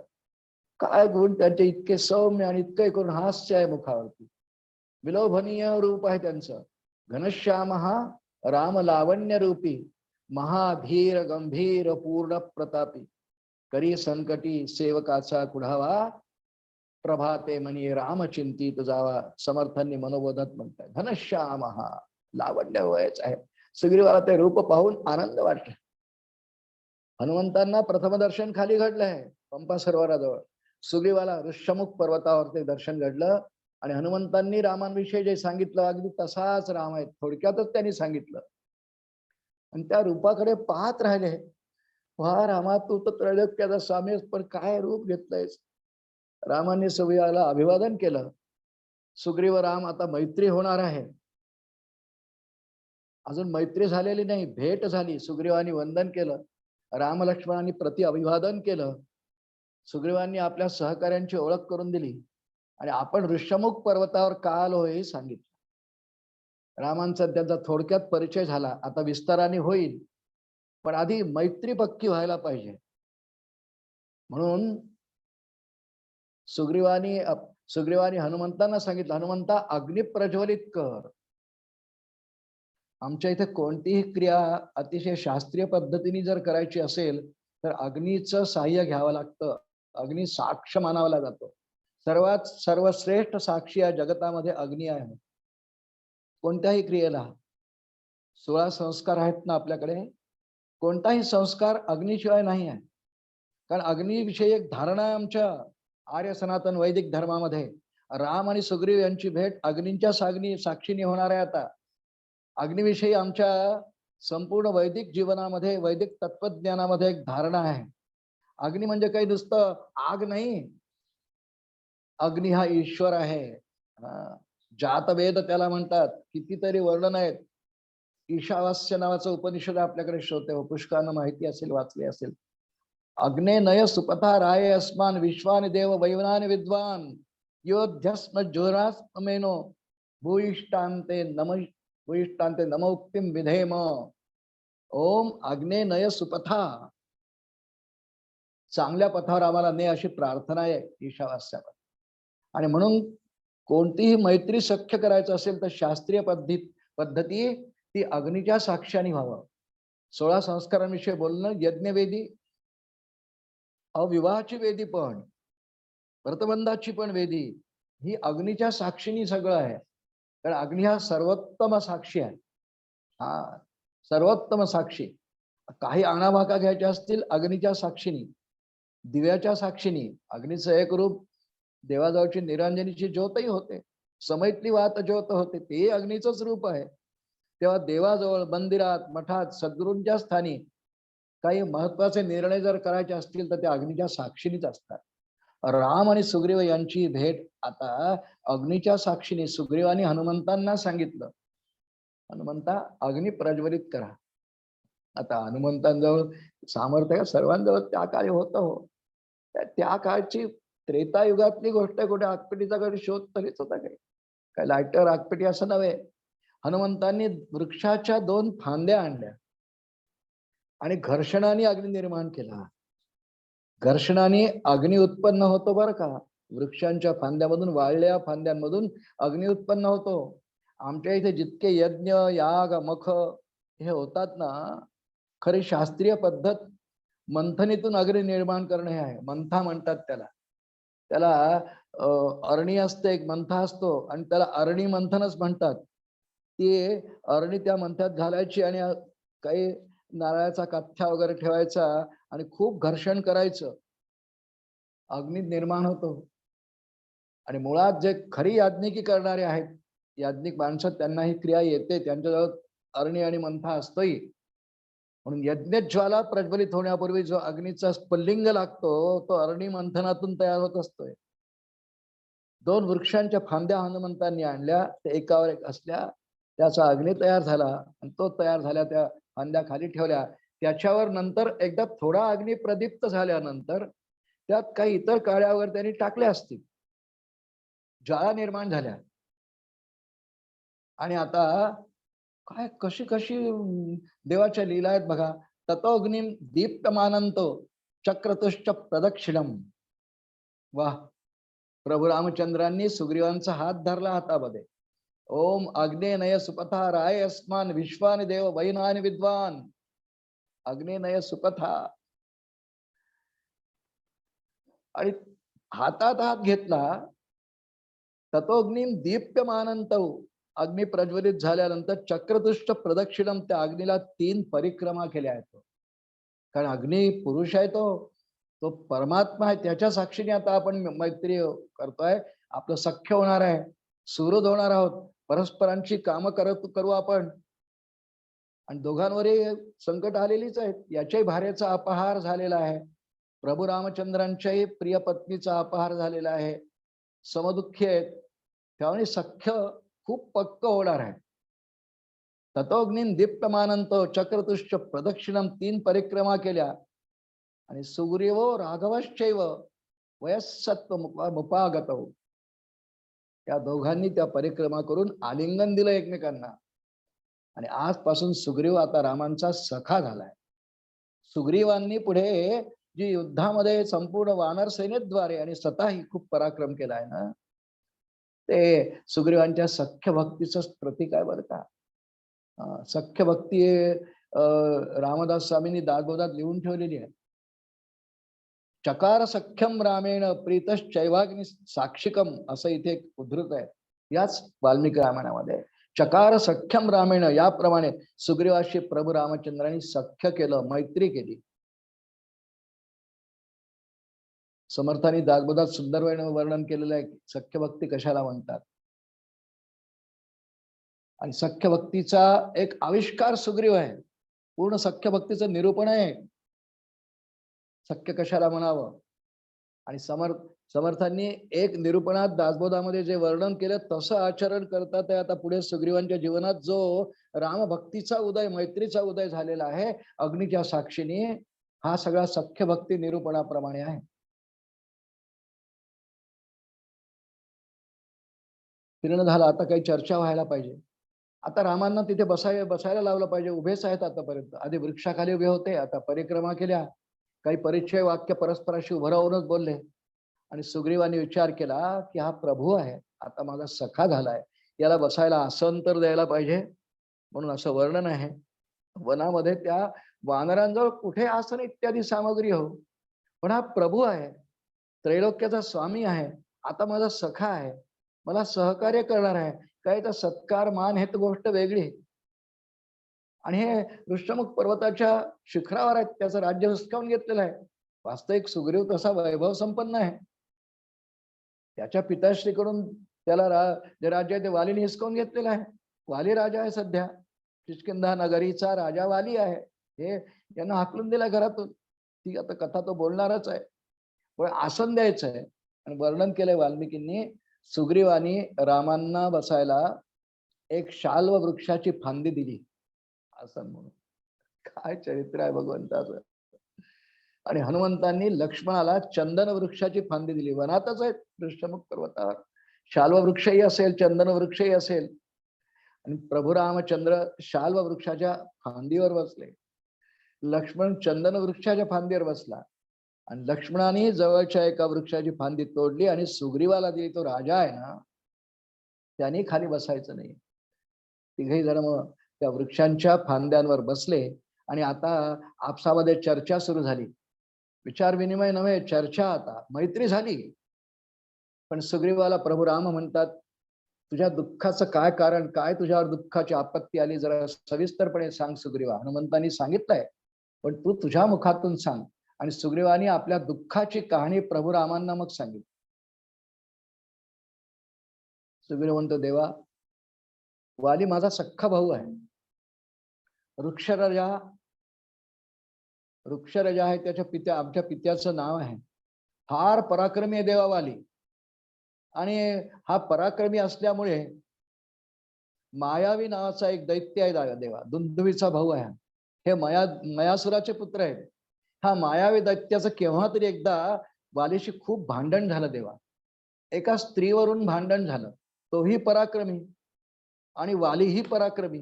काय गुण त्यांचे, इतके सौम्य आणि इतके करून हास्य आहे मुखावरती. विलोभनीय रूप आहे त्यांचं. घनश्याम हा राम लावण्य रूपी, महाधीर गंभीर पूर्ण प्रतापी, करी संकटी सेवकाचा कुढावा, प्रभाते मनी राम चिंतित जावा. समर्थांनी मनोबोधात म्हणतात घनश्याम हा, लावण्य वयच आहे. सुग्रीवाला ते रूप पाहून आनंद वाटला. हनुमंतांना प्रथम दर्शन खाली घडलंय पंपा सरोवराजवळ. सुग्रीवाला ऋष्यमुख पर्वतावरती दर्शन घडलं आणि हनुमंतांनी रामांविषयी जे सांगितलं अगदी तसाच राम आहे, थोडक्यातच त्यांनी सांगितलं. आणि त्या रूपाकडे पाहत राहिले. वा रामा, तू तर त्रैलोक्याचा स्वामी आहेस, पण काय रूप घेतलंयस. रामांनी सुग्रीवाला अभिवादन केलं. सुग्रीव राम आता मैत्री होणार आहे. अजून मैत्री झालेली नाही, भेट झाली. सुग्रीवांनी वंदन केलं, राम लक्ष्मणांनी प्रति अभिवादन केलं. सुग्रीवांनी आपल्या सहकार्यांची ओळख करून दिली आणि आपण ऋष्यमुख पर्वतावर का आलो हे सांगितलं. रामांचा त्यांचा थोडक्यात परिचय झाला. आता विस्ताराने होईल, पण आधी मैत्री पक्की व्हायला पाहिजे. म्हणून सुग्रीवानी सुग्रीवाने हनुमंतांना सांगितलं, हनुमंता अग्नी प्रज्वलित कर. आमच्या इथे कोणतीही क्रिया अतिशय शास्त्रीय पद्धतीने जर करायची असेल तर अग्नीचं साह्य घ्यावं लागतं. अग्नी साक्ष मानवला जातो. सर्वात सर्वश्रेष्ठ साक्षी या जगतामध्ये अग्नी आहे. कोणत्याही क्रियेला 16 संस्कार आहेत ना आपल्याकडे, कोणताही संस्कार अग्नीशिवाय नाही आहे. कारण अग्निविषयी एक धारणा आहे आमच्या आर्य सनातन वैदिक धर्मामध्ये. राम आणि सुग्रीव यांची भेट अग्नींच्या साक्षीने होणार आहे. आता अग्निविषयी आमच्या संपूर्ण वैदिक जीवनामध्ये, वैदिक तत्वज्ञानामध्ये एक धारणा आहे. अग्नी म्हणजे काही नुसतं आग नाही. अग्नी हा ईश्वर आहे. जातवेद त्याला म्हणतात. कितीतरी वर्णन आहेत. ईशावास्य नावाचं उपनिषद आपल्याकडे श्रोते पुष्कळांना माहिती असेल, वाचले असेल. अग्ने नय सुपथा राय अस्मान विश्वान देव वैवनान विद्वान योध्यस्म जोरास्मेनो भूयिष्टांते नमोक्तिम विधेम. ओम अग्ने नय सुपथा, चांगल्या पथावर आम्हाला ने अशी प्रार्थना आहे ईशावास्यावर. आणि म्हणून कोणतीही मैत्री सख्य करायचं असेल तर शास्त्रीय पद्धती ती अग्नीच्या साक्षाने व्हावं. 16 संस्कारांविषयी बोलणं, यज्ञवेदी, अविवाहाची वेदी पण, व्रतबंधाची पण वेदी ही अग्नीच्या साक्षीने सगळं आहे. कारण अग्नी हा सर्वोत्तम साक्षी आहे. हा सर्वोत्तम साक्षी. काही आणाभाका घ्यायच्या असतील अग्नीच्या साक्षीने, दिव्याच्या साक्षीने. अग्नीचं एक रूप देवाजवळची निरांजनीची ज्योतही होते, समैतली वात ज्योत होते, ते अग्नीचंच रूप आहे. तेव्हा देवाजवळ, मंदिरात, मठात, सद्गुरूंच्या स्थानी काही महत्वाचे निर्णय जर करायचे असतील तर त्या अग्नीच्या साक्षीनेच असतात. राम आणि सुग्रीव यांची भेट आता अग्नीच्या साक्षीने. सुग्रीवाने हनुमंतांना सांगितलं, हनुमंता अग्नी प्रज्वलित करा. आता हनुमंतांजवळ सामर्थ्य सर्वांजवळ त्या काळी होतं. हो, त्या काळची त्रेतायुगातली गोष्ट आहे. कुठे आगपेटीचा कधी शोध तरीच होता काय लायटर आगपेटी असं नव्हे. हनुमंतांनी वृक्षाच्या 2 फांद्या आणल्या आणि घर्षणाने अग्नी निर्माण केला. घर्षणाने अग्नी उत्पन्न होतो बरं का. वृक्षांच्या फांद्यामधून, वाळल्या फांद्यांमधून अग्नी उत्पन्न होतो. आमच्या इथे जितके यज्ञ, याग, मख हे होतात ना, खरी शास्त्रीय पद्धत मंथनीतून अग्नी निर्माण करणे हे आहे. मंथा म्हणतात त्याला. त्याला अरणी असते, एक मंथा असतो आणि त्याला अरणी मंथनच म्हणतात. ती अरणी त्या मंथ्यात घालायची आणि काही नारळाचा कथ्या वगैरे ठेवायचा आणि खूप घर्षण करायचं, अग्नी निर्माण होतो. आणि मुळात जे खरी याज्ञिकी करणारे आहेत, याज्ञिक माणसं, त्यांना ही क्रिया येते. त्यांच्याजवळ अरणी आणि मंथा असतोही. म्हणून यज्ञज्वाला प्रज्वलित होण्यापूर्वी जो अग्नीचा स्फुल्लिंग लागतो तो अरणी मंथनातून तयार होत असतोय. 2 वृक्षांच्या फांद्या हनुमंतांनी आणल्या, ते एकावर एक असल्या, त्याचा अग्नी तयार झाला आणि तो तयार झाल्या त्या फांद्या खाली ठेवल्या. त्याच्यावर नंतर एकदा थोडा अग्नी प्रदीप्त झाल्यानंतर त्यात काही इतर काड्यावर त्यांनी टाकल्या असतील, ज्वाळा निर्माण झाल्या. आणि आता काय कशी कशी देवाच्या लीला आहेत बघा. ततोग्निम दीप्तमानंतो चक्रतुश्च प्रदक्षिणम. वाह, प्रभू रामचंद्रांनी सुग्रीवांचा हात धरला हातामध्ये. ओम अग्नेनय सुपथा राय अस्मान विश्वान देव वैनान विद्वान. अग्नेनय सुपथा. आणि हातात हात घेतला. ततोग्निम दीप्यमानंतो, अग्नी प्रज्वलित झाल्यानंतर चक्रतुष्ट प्रदक्षिणम, त्या अग्नीला 3 परिक्रमा केल्या आहेत. कारण अग्नी पुरुष आहे, तो परमात्मा आहे. त्याच्या साक्षीने आता आपण मैत्री करतोय. आपलं सख्य होणार आहे, सुहृद होणार आहोत, परस्परांची कामं करू आपण. आणि दोघांवरही संकट आलेलीच आहेत. याच्याही भार्याचा अपहार झालेला आहे. प्रभू रामचंद्रांच्याही प्रिय पत्नीचा अपहार झालेला आहे. समदुःखी आहेत. त्यामुळे सख्य खूप पक्क होणार आहे. ततोग्निन दीप्तमानंतो चक्रतुश्च प्रदक्षिणम, 3 परिक्रमा केल्या. आणि सुग्रीव राघवश्चैव वयस्सत्व मुपागतौ, त्या दोघांनी त्या परिक्रमा करून आलिंगन दिलं एकमेकांना. आणि आजपासून सुग्रीव आता रामांचा सखा झालाय. सुग्रीवांनी पुढे जी युद्धामध्ये संपूर्ण वानर सेनेद्वारे आणि स्वतःही खूप पराक्रम केलाय ना, ते सुग्रीवांच्या सख्य भक्तीचं प्रतीक आहे बरं का. सख्य भक्ती रामदास स्वामींनी दासबोधात लिहून ठेवलेली आहे. चकार सख्यम रामेण प्रीतश्चैवाग्नि साक्षिकम असं इथे एक उद्धृत आहे याच वाल्मिकी रामायणामध्ये. चकार सख्यम रामेण, याप्रमाणे सुग्रीवाशी प्रभू रामचंद्रांनी सख्य केलं, मैत्री केली. समर्थांनी दासबोधात सुंदर वर्णन केलेलं आहे सख्य भक्ती कशाला म्हणतात. आणि सख्य भक्तीचा एक आविष्कार सुग्रीव आहे, पूर्ण सख्य भक्तीचं निरूपण आहे. सख्य कशाला म्हणावं. आणि समर्थांनी एक निरूपणात दासबोधामध्ये जे वर्णन केलं तसं आचरण करतात. आता पुढे सुग्रीवांच्या जीवनात जो रामभक्तीचा उदय, मैत्रीचा उदय झालेला आहे अग्नीच्या साक्षीने, हा सगळा सख्य भक्ती निरूपणाप्रमाणे आहे. फिरणं झालं, आता काही चर्चा व्हायला पाहिजे. आता रामांना तिथे बसायला लावलं पाहिजे. उभेच आहेत आतापर्यंत. आधी वृक्षाखाली उभे होते, आता परिक्रमा केल्या. काही परिचय वाक्य परस्पराशी उभं राहूनच बोलले. आणि सुग्रीवांनी विचार केला की हा प्रभू आहे, आता माझा सखा झालाय, याला बसायला आसन तर द्यायला पाहिजे. म्हणून असं वर्णन आहे वनामध्ये त्या वानरांजवळ कुठे आसन इत्यादी सामग्री हो, पण हा प्रभू आहे, त्रैलोक्याचा स्वामी आहे, आता माझा सखा आहे, मला सहकार्य करणार आहे. काय तर सत्कार मान हे तर गोष्ट वेगळी. आणि हे ऋष्यमुख पर्वताच्या शिखरावर आहेत, त्याचं राज्य हिसकावून घेतलेलं आहे. वास्तविक सुग्रीव तसा वैभव संपन्न आहे. त्याच्या पिताश्रीकडून त्याला जे राज्य आहे ते वालीने हिसकावून घेतलेलं आहे. वाली राजा आहे सध्या, किष्किंधा नगरीचा राजा वाली आहे. हे यांना हाकलून दिला घरातून. ती आता कथा तो बोलणारच आहे. पण आसन द्यायचं आहे. आणि वर्णन केलंय वाल्मिकींनी, सुग्रीवानी रामांना बसायला एक शाल्व वृक्षाची फांदी दिली आसन म्हणून. काय चरित्र आहे भगवंताचं. आणि हनुमंतांनी लक्ष्मणाला चंदन वृक्षाची फांदी दिली. वनातच आहे ऋष्यमुख पर्वतावर, शाल्व वृक्षही असेल, चंदन वृक्षही असेल. आणि प्रभू रामचंद्र शाल्व वृक्षाच्या फांदीवर बसले, लक्ष्मण चंदन वृक्षाच्या फांदीवर बसला. आणि लक्ष्मणाने जवळच्या एका वृक्षाची फांदी तोडली आणि सुग्रीवाला दिली. तो राजा आहे ना, त्यांनी खाली बसायचं नाही. तिघही जण मग त्या वृक्षांच्या फांद्यांवर बसले. आणि आता आपसामध्ये चर्चा सुरू झाली. विचार विनिमय नव्हे, चर्चा. आता मैत्री झाली. पण सुग्रीवाला प्रभू राम म्हणतात, तुझ्या दुःखाचं काय कारण, काय तुझ्यावर दुःखाची आपत्ती आली, जरा सविस्तरपणे सांग सुग्रीवा. हनुमंतांनी सांगितलंय, पण तू तुझ्या मुखातून सांग. आणि सुग्रीवानी आपल्या दुःखाची कहाणी प्रभू रामांना मग सांगितली. सुग्रीव म्हणतो, देवा, वाली माझा सख्खा भाऊ आहे. वृक्षराजा आहे, त्याच्या आमच्या पित्याचं नाव आहे. फार पराक्रमी आहे देवा वाली. आणि हा पराक्रमी असल्यामुळे मायावी नावाचा एक दैत्य आहे देवा, दुंदुभीचा भाऊ आहे. हे मयासुराचे पुत्र आहेत. हा मायावी दैत्याचं केव्हा तरी एकदा वालीशी खूप भांडण झालं देवा. एका स्त्रीवरून भांडण झालं. तोही पराक्रमी आणि वालीही पराक्रमी.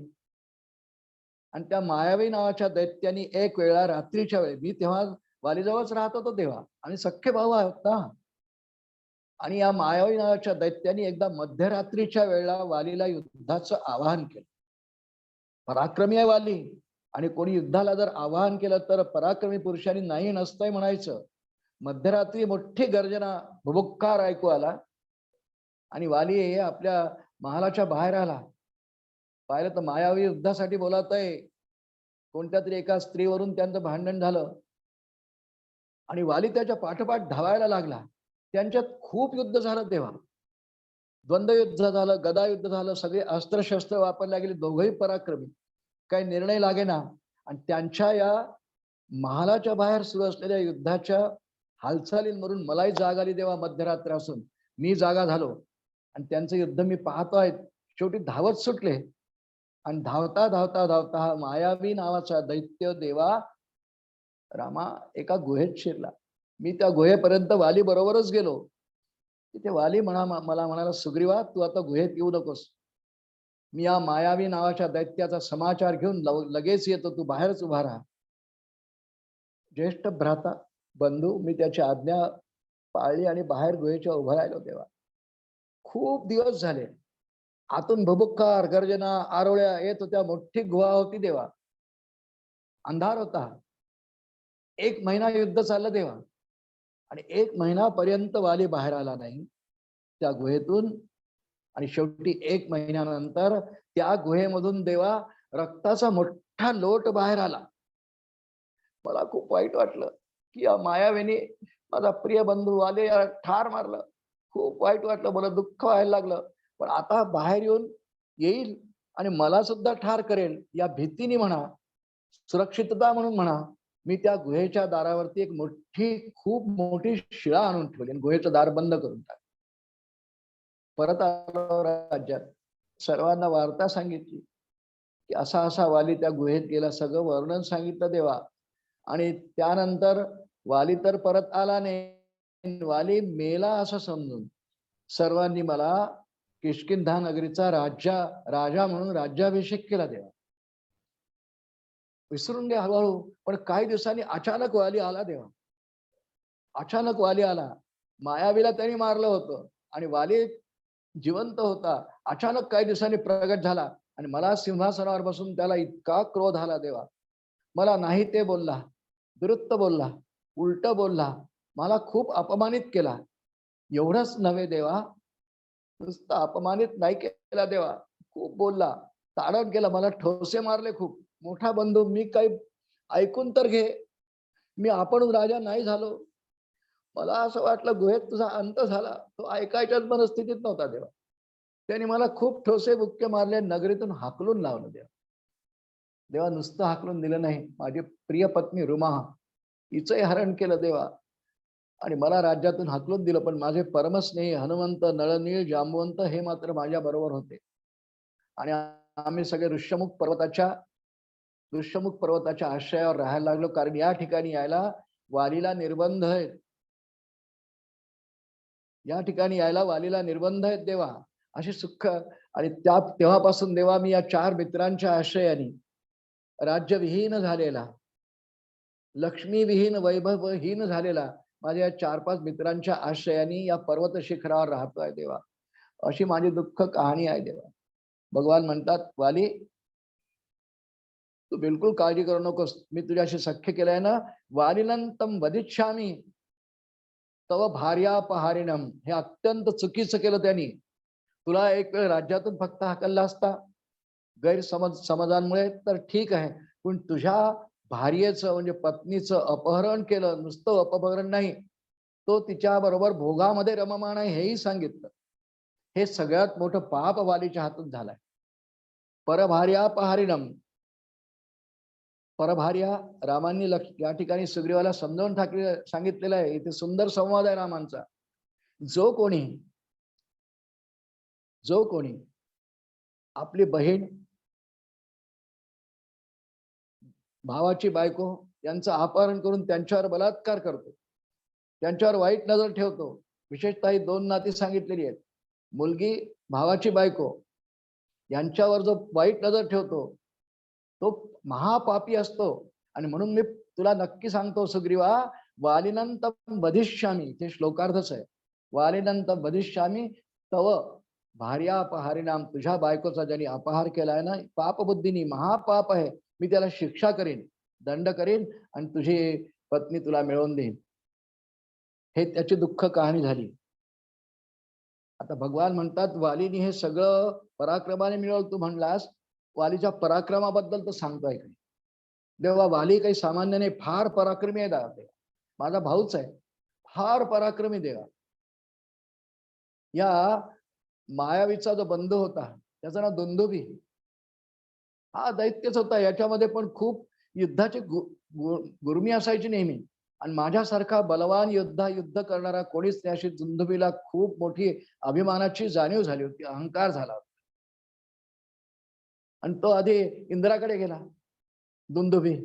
आणि त्या मायावी नावाच्या दैत्यानी एक वेळा रात्रीच्या वेळी, मी तेव्हा वालीजवळच राहत होतो तेव्हा, आणि सख्खे भाऊ होता. आणि या मायावी नावाच्या दैत्यानी एकदा मध्यरात्रीच्या वेळेला वालीला युद्धाचं आवाहन केलं. पराक्रमी आहे वाली, आणि कोणी युद्धाला जर आवाहन केलं तर पराक्रमी पुरुषांनी नाही नसतंय म्हणायचं. मध्यरात्री मोठी गर्जना, भुभुक्कार ऐकू आला. आणि वाली आपल्या महालाच्या बाहेर आला. पाहिलं तर मायावी युद्धासाठी बोलत आहे. कोणत्या तरी एका स्त्रीवरून त्यांचं भांडण झालं. आणि वाली त्याच्या पाठोपाठ धावायला लागला. त्यांच्यात खूप युद्ध झालं तेव्हा. द्वंद्व युद्ध झालं, गदा युद्ध झालं, सगळे अस्त्रशस्त्र वापरल्या गेले. दोघंही पराक्रमी, काही निर्णय लागेना. आणि त्यांच्या या महालाच्या बाहेर सुरू असलेल्या युद्धाच्या हालचालींवरून मलाही जाग आली तेव्हा, मध्यरात्र असून मी जागा झालो. आणि त्यांचं युद्ध मी पाहतोय. शेवटी धावत सुटले. आणि धावता धावता धावता हा मायावी नावाचा दैत्य देवा रामा एका गुहेत शिरला. मी त्या गुहेपर्यंत वाली बरोबरच गेलो. तिथे वाली मला म्हणाला, सुग्रीवा, तू आता गुहेत येऊ नकोस. मी या मायावी नावाच्या दैत्याचा समाचार घेऊन लगेच येतो, तू बाहेरच उभा राहा. ज्येष्ठ भ्राता बंधू, मी त्याची आज्ञा पाळली आणि बाहेर गुहेच्या उभा राहिलो तेव्हा. खूप दिवस झाले. आतून भुभुक्कार गर्जना आरोळ्या येत होत्या. मोठी गुहा होती देवा. अंधार होता. 1 महिना युद्ध चाललं देवा. आणि 1 महिन्यापर्यंत वाली बाहेर आला नाही त्या गुहेतून. आणि शेवटी 1 महिन्यानंतर त्या गुहेमधून देवा रक्ताचा मोठा लोट बाहेर आला. मला खूप वाईट वाटलं की या मायावीने माझा प्रिय बंधू वाले ठार मारलं. खूप वाईट वाटलं, मला दुःख व्हायला लागलं. पण आता बाहेर येईल आणि मला सुद्धा ठार करेल या भीतीने म्हणा, सुरक्षितता म्हणून म्हणा, मी त्या गुहेच्या दारावरती एक खूप मोठी शिळा आणून ठेवली आणि गुहेचं दार बंद करून टाकलं. परत आलो राज्यात, सर्वांना वार्ता सांगितली की असा असा वाली त्या गुहेत गेला. सगळं वर्णन सांगितलं देवा. आणि त्यानंतर वाली तर परत आला नाही, वाली मेला असं समजून सर्वांनी मला किष्किंधा नगरीचा राजा म्हणून राज्याभिषेक केला देवा. विसरून गे हळूहळू. पण काही दिवसांनी अचानक वाली आला देवा. अचानक वाली आला. मायावीला त्यांनी मारलं होतं आणि वाली जिवंत होता. अचानक काही दिवसांनी प्रगट झाला आणि मला सिंहासनावर बसून त्याला इतका क्रोध आला देवा. मला नाही ते बोलला, विरुद्ध बोलला, उलट बोलला, मला खूप अपमानित केला. एवढंच नव्हे देवा, नुसतं अपमानित नाही केला देवा, खूप बोलला, ताडत गेला, मला ठोसे मारले खूप. मोठा बंधू, मी काही ऐकून तर घे, मी आपण राजा नाही झालो. मला असं वाटलं गुहेत तुझा अंत झाला. तो ऐकायच्याच मनस्थितीत नव्हता देवा. त्यांनी मला खूप ठोसे बुक्के मारले, नगरीतून हाकलून लावलं देवा. देवा नुसतं हाकलून दिलं नाही, माझी प्रिय पत्नी रुमा हिचंही हरण केलं देवा. आणि मला राज्यातून हाकलून दिलं. पण माझे परमस्नेही हनुमंत, नळनीळ, जांबवंत हे मात्र माझ्या बरोबर होते. आणि आम्ही सगळे ऋष्यमुख पर्वताच्या आश्रयावर राहायला लागलो. कारण या ठिकाणी यायला वालीला निर्बंध आहेत. या ठिकाणी यायला वालीला निर्बंध आहेत देवा. अशी सुख. आणि तेव्हापासून देवा मी या 4 मित्रांच्या आश्रयाने राज्यविहीन झालेला, लक्ष्मीविहीन, वैभवहीन झालेला माझ्या 4-5 मित्रांच्या आश्रयाने या पर्वत शिखरावर राहतोय देवा. अशी माझी दुःख कहाणी आहे देवा. भगवान म्हणतात, वाली तू बिलकुल काळजी करू नकोस, मी तुझ्याशी सख्य केलंय ना. वालिनंतम वदिष्यामी तव भार्यापहारिणम. हे अत्यंत चुकीचं केलं त्यांनी. तुला एक वेळ राज्यातून फक्त हाकलला असता समजांमुळे तर ठीक आहे. पण तुझ्या भार्येचं म्हणजे पत्नीचं अपहरण केलं. नुसतं अपहरण नाही, तो तिच्या बरोबर भोगामध्ये रममाण आहे हेही सांगितलं. हे सगळ्यात मोठं पाप वालीच्या हातून झालंय. परभार्यापहारिणम. परभार्या रामांनी या ठिकाणी सुग्रीवाला समजावून सांगितलेलं आहे. इथे सुंदर संवाद आहे रामांचा. जो कोणी आपली बहीण, भावाची बायको यांचं अपहरण करून त्यांच्यावर बलात्कार करतो, त्यांच्यावर वाईट नजर ठेवतो. विशेषतः ही 2 नाती सांगितलेली आहेत. मुलगी, भावाची बायको यांच्यावर जो वाईट नजर ठेवतो तो महापापी असतो. आणि म्हणून मी तुला नक्की सांगतो सुग्रीवा, वालिनंतम वधिष्यामी, ते श्लोकार्धच आहे. वालिनंतम वधिष्यामी तव भार्यापहारिणाम. तुझ्या बायकोचा ज्यांनी अपहार केलाय ना, पापबुद्धीनी, महापाप आहे. मी त्याला शिक्षा करीन, दंड करीन आणि तुझी पत्नी तुला मिळवून देईन. हे त्याची दुःख कहाणी झाली. आता भगवान म्हणतात, वालीने हे सगळं पराक्रमाने मिळवलं. तू म्हणलास वालीच्या पराक्रमाबद्दल तर सांगतोय का? देवा वाली काही सामान्य नाही, फार पराक्रमी आहे देवा. माझा भाऊच आहे, फार पराक्रमी देवा. या मायावीचा जो बंधू होता त्याचं नाव दुंदुभी. हा दैत्यच होता. याच्यामध्ये पण खूप युद्धाची गुरमी असायची नेहमी. आणि माझ्यासारखा बलवान युद्ध करणारा कोणीच नाही, अशी दुंदुभीला खूप मोठी अभिमानाची जाणीव झाली होती, अहंकार झाला होता. आणि तो आधी इंद्राकडे गेला. दुंदुभी,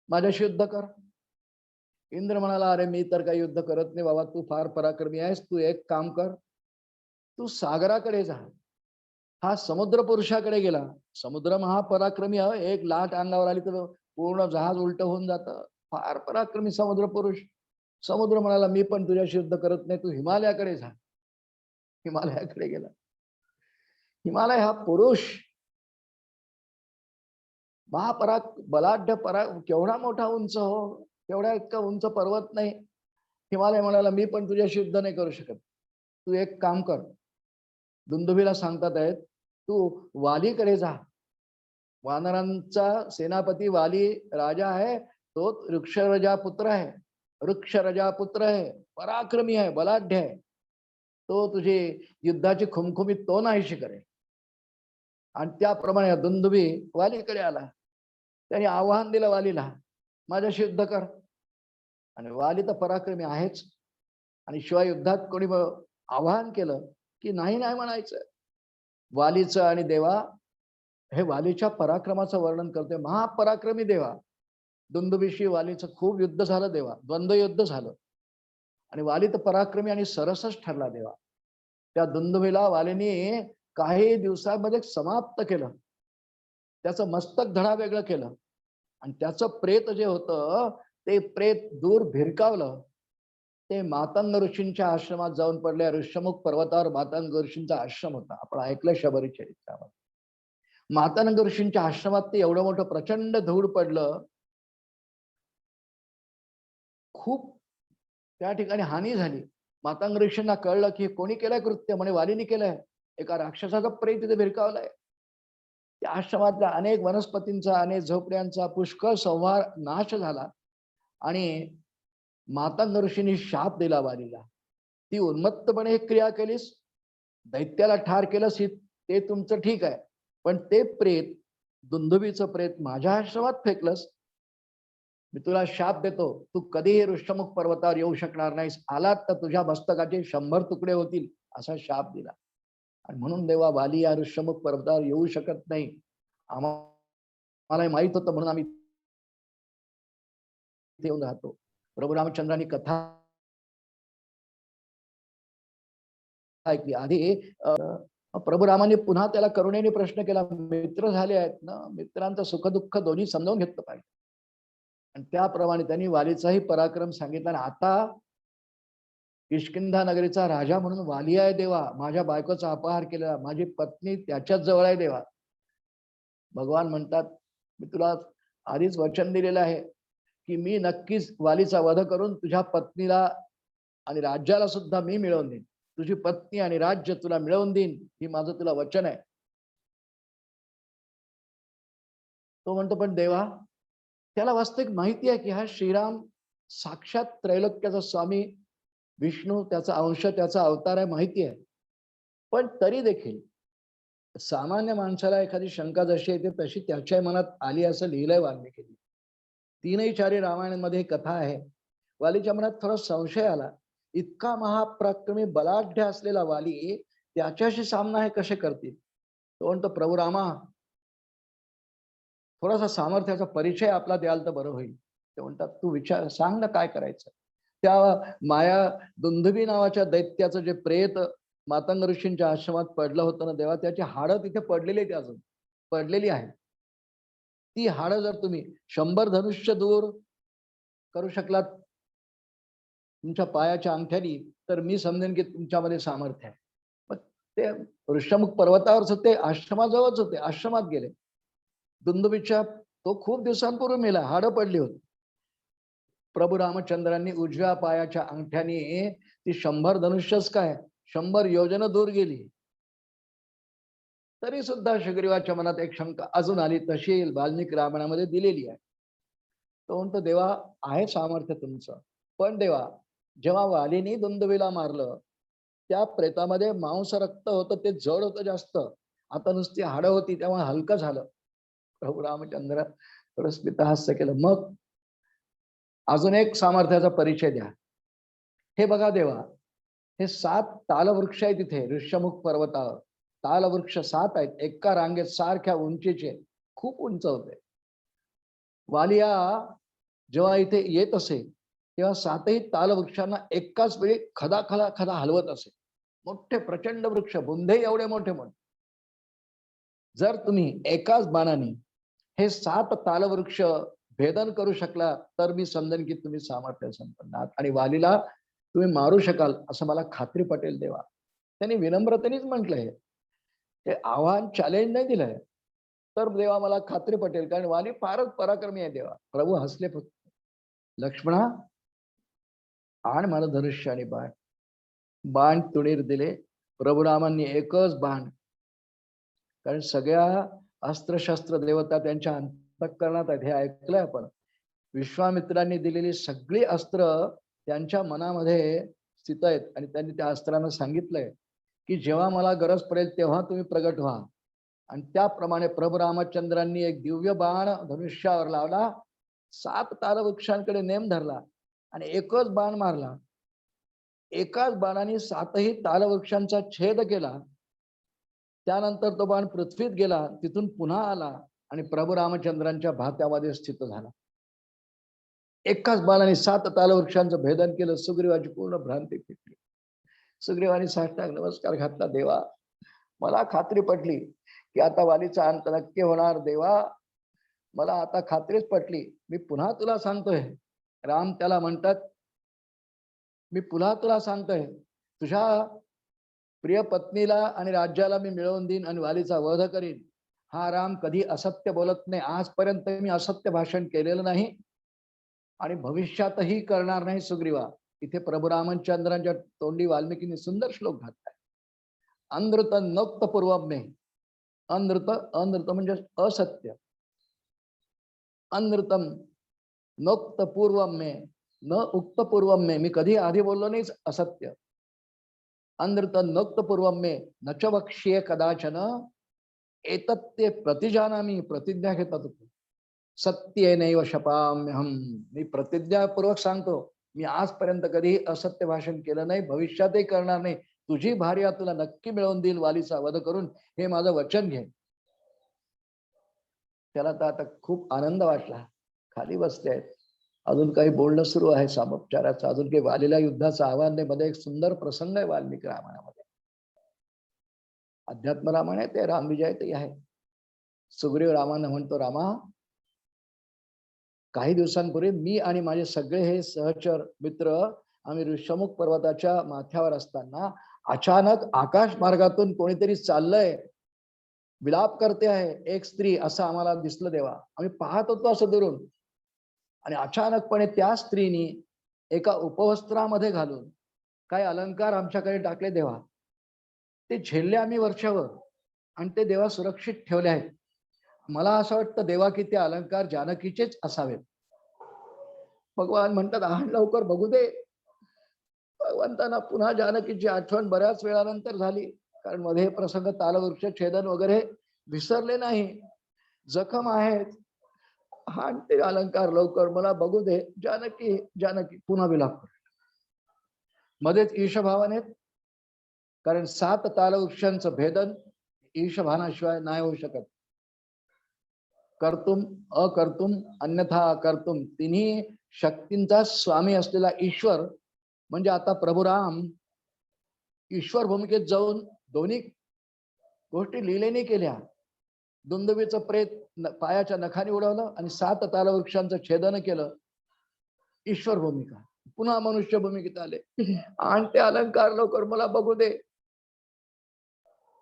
माझ्याशी युद्ध कर. इंद्र म्हणाला, अरे मी तर काही युद्ध करत नाही बाबा, तू फार पराक्रमी आहेस. तू एक काम कर, तू सागराकडे जा. हा समुद्र पुरुषाकडे गेला. समुद्र महापराक्रमी आहे. एक लाट अंगावर आली तर पूर्ण जहाज उलट होऊन जातं. फार पराक्रमी समुद्र पुरुष. समुद्र म्हणाला, मी पण तुझ्याशी युद्ध करत नाही, तू हिमालयाकडे जा. हिमालयाकडे गेला. हिमालय हा पुरुष बलाढ्य केवढा मोठा उंच हो, केवढा इतका उंच पर्वत नाही. हिमालय म्हणाला मी पण तुझ्याशी युद्ध नाही करू शकत. तू एक काम कर, दुंदुभीला सांगतात आहेत, तू वालीकडे जा. वानरांचा सेनापती वाली राजा आहे, तो वृक्षराजा पुत्र आहे. वृक्षराजा पुत्र आहे, पराक्रमी आहे, बलाढ्य आहे. तो तुझी युद्धाची खुमखुमी तो नाहीशी करेल. आणि त्याप्रमाणे दुंदुभी वालीकडे आला. त्याने आव्हान दिलं वालीला, माझ्याशी युद्ध कर. आणि वाली तर पराक्रमी आहेच, आणि शिवाय युद्धात कोणी आवाहन केलं की नाही नाही म्हणायचं. वालीचं आणि देवा हे वालीच्या पराक्रमाचं वर्णन करते. महापराक्रमी देवा, दुंदुभीशी वालीचं खूप युद्ध झालं देवा, द्वंद्व युद्ध झालं, आणि वाली तर पराक्रमी आणि सरसच ठरला देवा. त्या दुंदुभीला वालीने काही दिवसांमध्ये समाप्त केलं. त्याचं मस्तक धडा वेगळं केलं, आणि त्याचं प्रेत जे होतं ते प्रेत दूर भिरकावलं. ते मातंग ऋषींच्या आश्रमात जाऊन पडले. ऋष्यमुख पर्वतावर मातंग ऋषींचा आश्रम होता, आपण ऐकलं शबरी चरित्रामध्ये. मातंग ऋषींच्या आश्रमात ते एवढं मोठं प्रचंड धूळ पडलं, खूप त्या ठिकाणी हानी झाली. मातंग ऋषींना कळलं की कोणी केलंय कृत्य, म्हणे वालीने केलंय, एका राक्षसाचा प्रेत तिथे भिरकावलाय. त्या आश्रमातल्या अनेक वनस्पतींचा, अनेक झोपड्यांचा पुष्कळ संहार नाश झाला, आणि मातंग ऋषींनी शाप दिला वालीला, ती उन्मत्तपणे क्रिया केलीस, दैत्याला ठार केलंस, ते तुमचं ठीक आहे, पण ते प्रेत, दुंदुभीचं प्रेत माझ्या आश्रमात फेकलंस, मी तुला शाप देतो, तू कधीही ऋष्यमुख पर्वतावर येऊ शकणार नाहीस, आलात तर तुझ्या मस्तकाचे 100 तुकडे होतील, असा शाप दिला. आणि म्हणून देवा वाली या ऋष्यमुख पर्वतावर येऊ शकत नाही. आम्हाला माहित होतं, म्हणून आम्ही येऊन राहतो. प्रभू रामचंद्रांनी कथा ऐकली. आधी प्रभू रामाने पुन्हा त्याला करुणेने प्रश्न केला, मित्र झाले आहेत ना, मित्रांचं सुखदुःख दोन्ही समजावून घेतलं पाहिजे. आणि त्याप्रमाणे त्यांनी वालीचाही पराक्रम सांगितला. आणि आता किष्किंधा नगरीचा राजा म्हणून वाली आहे देवा, माझ्या बायकोचा अपहार केलेला, माझी पत्नी त्याच्याच जवळ आहे देवा. भगवान म्हणतात, मी तुला आधीच वचन दिलेलं आहे की मी नक्कीच वालीचा वध करून तुझ्या पत्नीला आणि राज्याला सुद्धा मी मिळवून देईन. तुझी पत्नी आणि राज्य तुला मिळवून देईन, ही माझं तुला वचन आहे. तो म्हणतो, पण देवा, त्याला वास्तविक माहिती आहे की हा श्रीराम साक्षात त्रैलोक्याचा स्वामी विष्णू, त्याचा अंश, त्याचा अवतार आहे, माहिती आहे. पण तरी देखील सामान्य माणसाला एखादी शंका जशी येते तशी त्याच्या मनात आली, असं लिहिलंय वाल्मिकींनी. 3ही रामायणामध्ये कथा आहे. वालीच्या मनात थोडा संशय आला, इतका महापराक्रमी बलाढ्य असलेला वाली त्याच्याशी सामना हे कसे करतील. तो म्हणतो, प्रभू रामा, थोडासा सामर्थ्याचा परिचय आपला द्याल तर बरं होईल. ते म्हणतात, तू विचार, सांग ना काय करायचं. त्या माया दुंदुभी नावाच्या दैत्याचं जे प्रेत मातंग ऋषींच्या आश्रमात पडलं होतं ना देवा, त्याची हाडं तिथे पडलेली आहेत, अजून पडलेली आहे. ती हाडं जर तुम्ही 100 धनुष्य दूर करू शकलात तुमच्या पायाच्या अंगठ्यानी, तर मी समजेन की तुमच्यामध्ये सामर्थ्य आहे. मग ते ऋष्यमुख पर्वतावरच ते आश्रमाजवळच होते, आश्रमात गेले. दुंदुभीच्या तो खूप दिवसांपूर्वी मेला, हाडं पडली होती. प्रभू रामचंद्रांनी उजव्या पायाच्या अंगठ्याने ती 100 धनुष्यच काय 100 योजन दूर गेली. तरी सुद्धा सुग्रीवाच्या मनात एक शंका अजून आली, तशी वाल्मिकी रामायणामध्ये दिलेली आहे. तो म्हणतो, देवा, आहे सामर्थ्य तुमचं, पण देवा, जेव्हा वालीने दुंदुभीला मारलं, त्या प्रेतामध्ये मांस रक्त होतं, ते जड होतं जास्त, आता नुसती हाडं होती, तेव्हा हलकं झालं. प्रभू रामचंद्र परस्मित हास्य केलं. मग अजून एक सामर्थ्याचा परिचय द्या. हे बघा देवा, हे 7 तालवृक्ष आहेत तिथे ऋष्यमुख पर्वतावर. तालवृक्ष 7 आहेत, एका रांगेत सारख्या उंचीचे, खूप उंच होते. वालिया जेव्हा इथे येत असे तेव्हा 7ही तालवृक्षांना एकाच वेळी खदा खदा खदा हलवत असे. मोठे प्रचंड वृक्ष, बुंदे एवढे मोठे मोठे. जर तुम्ही एकाच बाणाने हे 7 तालवृक्ष भेदन करू शकला, तर मी समजेन की तुम्ही सामर्थ्य संपन्न आहात आणि वालीला तुम्ही मारू शकाल, असं मला खात्री पटेल देवा. त्यांनी विनम्रतेनेच म्हटलंय, ते आव्हान चॅलेंज नाही दिलंय. तर देवा मला खात्री पटेल, कारण वाली फारच पराक्रमी आहे देवा. प्रभू हसले फक्त. लक्ष्मणा, आण मला धनुष्य आणि बाण. बाण तुणीर दिले. प्रभुरामांनी एकच बाण, कारण सगळ्या अस्त्रशस्त्र देवता त्यांच्या अंतःकरणात आहेत, हे ऐकलंय आपण. विश्वामित्रांनी दिलेली सगळी अस्त्र त्यांच्या मनामध्ये स्थित आहेत, आणि त्यांनी त्या अस्त्रांना सांगितलंय की जेव्हा मला गरज पडेल तेव्हा तुम्ही प्रगट व्हा. आणि त्याप्रमाणे प्रभू रामचंद्रांनी एक दिव्य बाण धनुष्यावर लावला, 7 तारवृक्षांकडे नेम धरला आणि एकच बाण मारला. एकाच बाणाने 7ही तालवृक्षांचा छेद केला. त्यानंतर तो बाण पृथ्वीत गेला, तिथून पुन्हा आला आणि प्रभू रामचंद्रांच्या भात्यामध्ये स्थित झाला. एकाच बाणाने 7 तालवृक्षांचं भेदन केलं. सुग्रीवाची पूर्ण भ्रांती फिटली. सुग्रीवाने साष्टांग नमस्कार घातला. देवा, मला खात्री पटली की आता वालीचा अंत नक्की होणार. देवा, मला आता खात्रीच पटली. मी पुन्हा तुला सांगतोय. राम त्याला म्हणतात, मी पुन्हा तुला सांगतोय, तुझ्या प्रिय पत्नीला आणि राज्याला मी मिळवून देईन आणि वालीचा वध करीन. हा राम कधी असत्य बोलत नाही. आजपर्यंत मी असत्य भाषण केलेलं नाही आणि भविष्यातही करणार नाही. सुग्रीवा, इथे प्रभू रामचंद्रांच्या तोंडी वाल्मिकीने सुंदर श्लोक घातलाय. अनृत नोक्त पूर्वम मे. अनृत, अनृत म्हणजे असत्य. अनृतम नोक्त पूर्वम मे न उक्त पूर्वम मे. मी कधी आधी बोललो नाही असत्य. अनृत नोक्त पूर्वम मे न च वक्ष्ये कदाचन एतत्ते प्रतिजानामी. प्रतिज्ञा घेतात. सत्येनैव शपाम्यहम. मी प्रतिज्ञापूर्वक सांगतो, मी आजपर्यंत कधी असत्य भाषण केलं नाही, भविष्यातही करणार नाही. तुझी भार्या तुला नक्की मिळवून देईल वालीचा वध करून, हे माझं वचन घे. त्याला तर आता खूप आनंद वाटला. खाली बसले आहेत. अजून काही बोलणं सुरू आहे सामोपचाराचं. अजून काही वालीला युद्धाचं आव्हान नाही. मध्ये एक सुंदर प्रसंग आहे वाल्मिकी रामायणामध्ये. अध्यात्म रामायण आहे ते, रामविजयतही आहे. सुग्रीव रामानं म्हणतो, रामा, काही दिवसांपूर्वी मी आणि माझे सगळे हे सहचर मित्र आम्ही ऋषमुख पर्वताच्या माथ्यावर असताना अचानक आकाश मार्गातून कोणीतरी चाललंय, विलाप करते आहे, एक स्त्री, असं आम्हाला दिसलं देवा. आम्ही पाहत होतो असं दुरून, आणि अचानकपणे त्या स्त्रीनी एका उपवस्त्रामध्ये घालून काही अलंकार आमच्याकडे टाकले देवा. ते झेलले आम्ही वर्षावर आणि ते देवा सुरक्षित ठेवले आहेत. मला असं वाटतं देवा की ते अलंकार जानकीचेच असावेत. भगवान म्हणतात, आण लवकर बघू दे. भगवंतांना पुन्हा जानकीची आठवण बऱ्याच वेळानंतर झाली, कारण मध्ये प्रसंग तालवृक्ष छेदन वगैरे विसरले नाही. जखम आहेत. हाण ते अलंकार लवकर, मला बघू दे. जानकी, जानकी, पुन्हा विलाप. मध्येच ईशभावाने, कारण 7 तालवृक्षांचं भेदन ईशभानाशिवाय नाही होऊ शकत. कर्तुम अकर्तुम अन्यथा अकर्तुम, तिन्ही शक्तींचा स्वामी असलेला ईश्वर म्हणजे आता प्रभू राम ईश्वर भूमिकेत जाऊन दोन्ही गोष्टी लीलेने केल्या. दुंदुबीचं प्रेत पायाच्या नखाने उडवलं आणि 7 तालवृक्षांचं छेदन केलं. ईश्वर भूमिका. पुन्हा मनुष्य भूमिकेत आले. आणि ते अलंकार लवकर, मला बघू दे.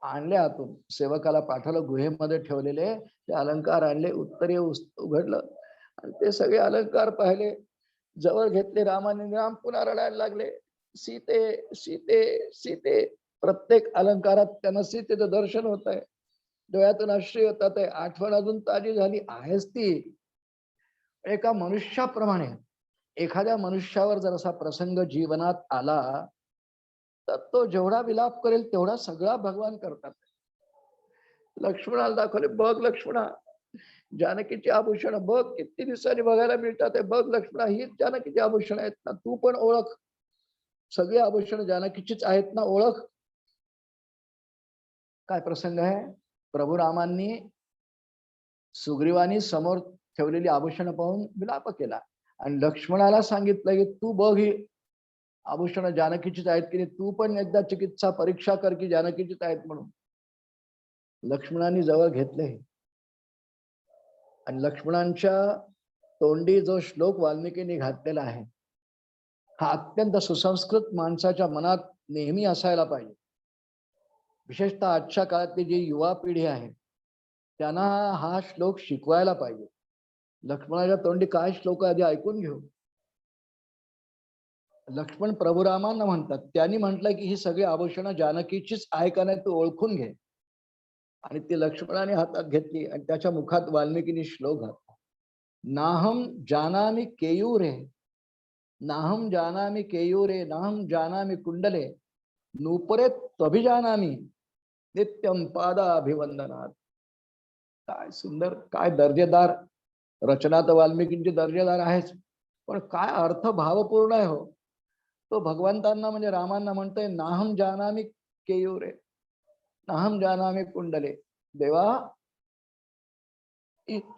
आणले आतून, सेवकाला पाठवलं, गुहेमध्ये ठेवलेले ते अलंकार आणले. उत्तरीय उघडलं आणि ते सगळे अलंकार पाहिले. जवळ घेतले रामाने. राम पुन्हा रडायला लागले, सीते, सीते, सीते. प्रत्येक अलंकारात त्यांना सीतेचं दर्शन होत आहे. डोळ्यातून अश्रू येतात आहे. आठवण अजून ताजी झाली आहेच ती. एका मनुष्याप्रमाणे एखाद्या मनुष्यावर जर असा प्रसंग जीवनात आला तर तो जेवढा विलाप करेल तेवढा सगळा भगवान करतात. लक्ष्मणाला दाखवले, बघ लक्ष्मणा, जानकीची आभूषण बघ, किती दिवसांनी बघायला मिळतात. बघ लक्ष्मणा, ही जानकीची आभूषण आहेत ना, तू पण ओळख. सगळी आभूषण जानकीचीच आहेत ना, ओळख. काय प्रसंग आहे. प्रभू रामांनी सुग्रीवानी समोर ठेवलेली आभूषण पाहून विलाप केला आणि लक्ष्मणाला सांगितलं की तू बघ, ही आभूषण जानकीचीच आहेत की नाही, तू पण एकदा चिकित्सा परीक्षा कर की जानकीचीच आहेत म्हणून. लक्ष्मणाने जवळ घेतले आणि लक्ष्मणांच्या तोंडी जो श्लोक वाल्मिकीने घातलेला आहे, हा अत्यंत सुसंस्कृत माणसाच्या मनात नेहमी असायला पाहिजे. विशेषतः आजच्या काळातली जी युवा पिढी आहे त्यांना हा श्लोक शिकवायला पाहिजे. लक्ष्मणाच्या तोंडी काय श्लोक आधी ऐकून घेऊ. लक्ष्मण प्रभुरामांना म्हणतात, त्यांनी म्हटलं की ही सगळी आभूषणं जानकीचीच आहे का नाही तू ओळखून घे. आणि ती लक्ष्मणाने हातात घेतली आणि त्याच्या मुखात वाल्मिकीने श्लोक घातला. नाहम जानामि केयूरे, नाहम जानामि केयूरे, नाहम जानामि कुंडले, नूपुरे त्वभिजानामि नित्यम पादाभिवंदनात. काय सुंदर, काय दर्जेदार रचना तर वाल्मिकींची दर्जेदार आहेच, पण काय अर्थ भावपूर्ण आहे हो. तो भगवंतांना म्हणजे रामांना म्हणतोय नाहम जानामि केयूरे, नाहम जानामि कुंडले. देवा,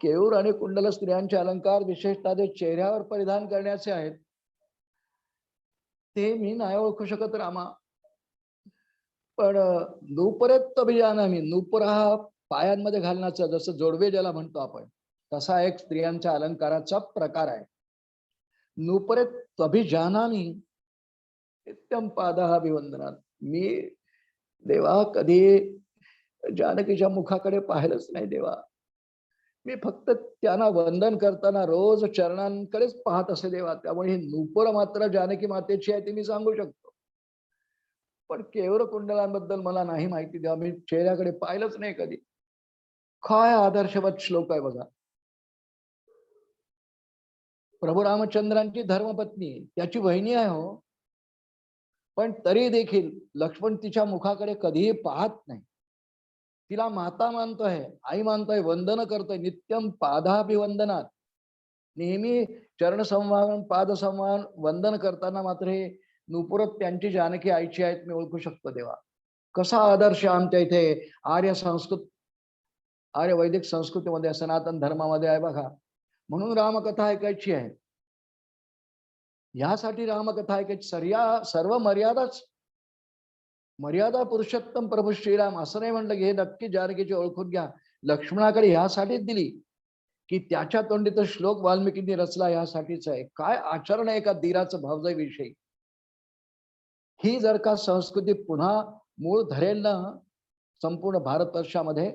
केयूर आणि कुंडल स्त्रियांचे अलंकार विशेषतः जे चेहऱ्यावर परिधान करण्याचे आहेत ते मी नाही ओळखू शकत रामा. पण नूपुरेत अभिजानामी, नूपुर हा पायांमध्ये घालण्याचा, जसं जोडवे ज्याला म्हणतो आपण, तसा एक स्त्रियांच्या अलंकाराचा प्रकार आहे. नूपुरेत अभिजानामी नित्यम पादाभिवंदनात. मी देवा कधी जानकीच्या मुखाकडे पाहिलंच नाही देवा. मी फक्त त्यांना वंदन करताना रोज चरणांकडेच पाहत असे देवा. त्यामुळे ही नूपुर मात्र जानकी मातेची आहे ती मी सांगू शकतो, पण केवळ कुंडलांबद्दल मला नाही माहिती देवा. मी चेहऱ्याकडे पाहिलंच नाही कधी. काय आदर्शवत श्लोक आहे बघा. प्रभू रामचंद्रांची धर्मपत्नी त्याची वहिनी आहे हो, पण तरी देखील लक्ष्मण तिच्या मुखाकडे कधीही पाहत नाही. तिला माता मानतोय, आई मानतोय, वंदन करतोय नित्यम पादाभिवंदनात. नेहमी चरण संवाहन, पाद संवाहन, वंदन करताना मात्र हे नुपुरत त्यांची जानकी आईची आहेत मी ओळखू शकतो देवा. कसा आदर्श आमच्या इथे आर्य संस्कृत, आर्य वैदिक संस्कृतीमध्ये, सनातन धर्मामध्ये आहे बघा. म्हणून रामकथा ऐकायची आहे. यासाठी रामकथा ऐकायची. सर्व मर्यादाच, मर्यादा पुरुषोत्तम प्रभू श्रीराम असं नाही म्हणलं की हे नक्की जानकीची ओळखून घ्या. लक्ष्मणाकडे ह्यासाठीच दिली की त्याच्या तोंडी तो श्लोक वाल्मिकींनी रचला यासाठीच आहे. काय आचरण आहे का धीराचं भावजाईविषयी. ही जर का संस्कृती पुन्हा मूळ धरेल ना संपूर्ण भारतवर्षामध्ये,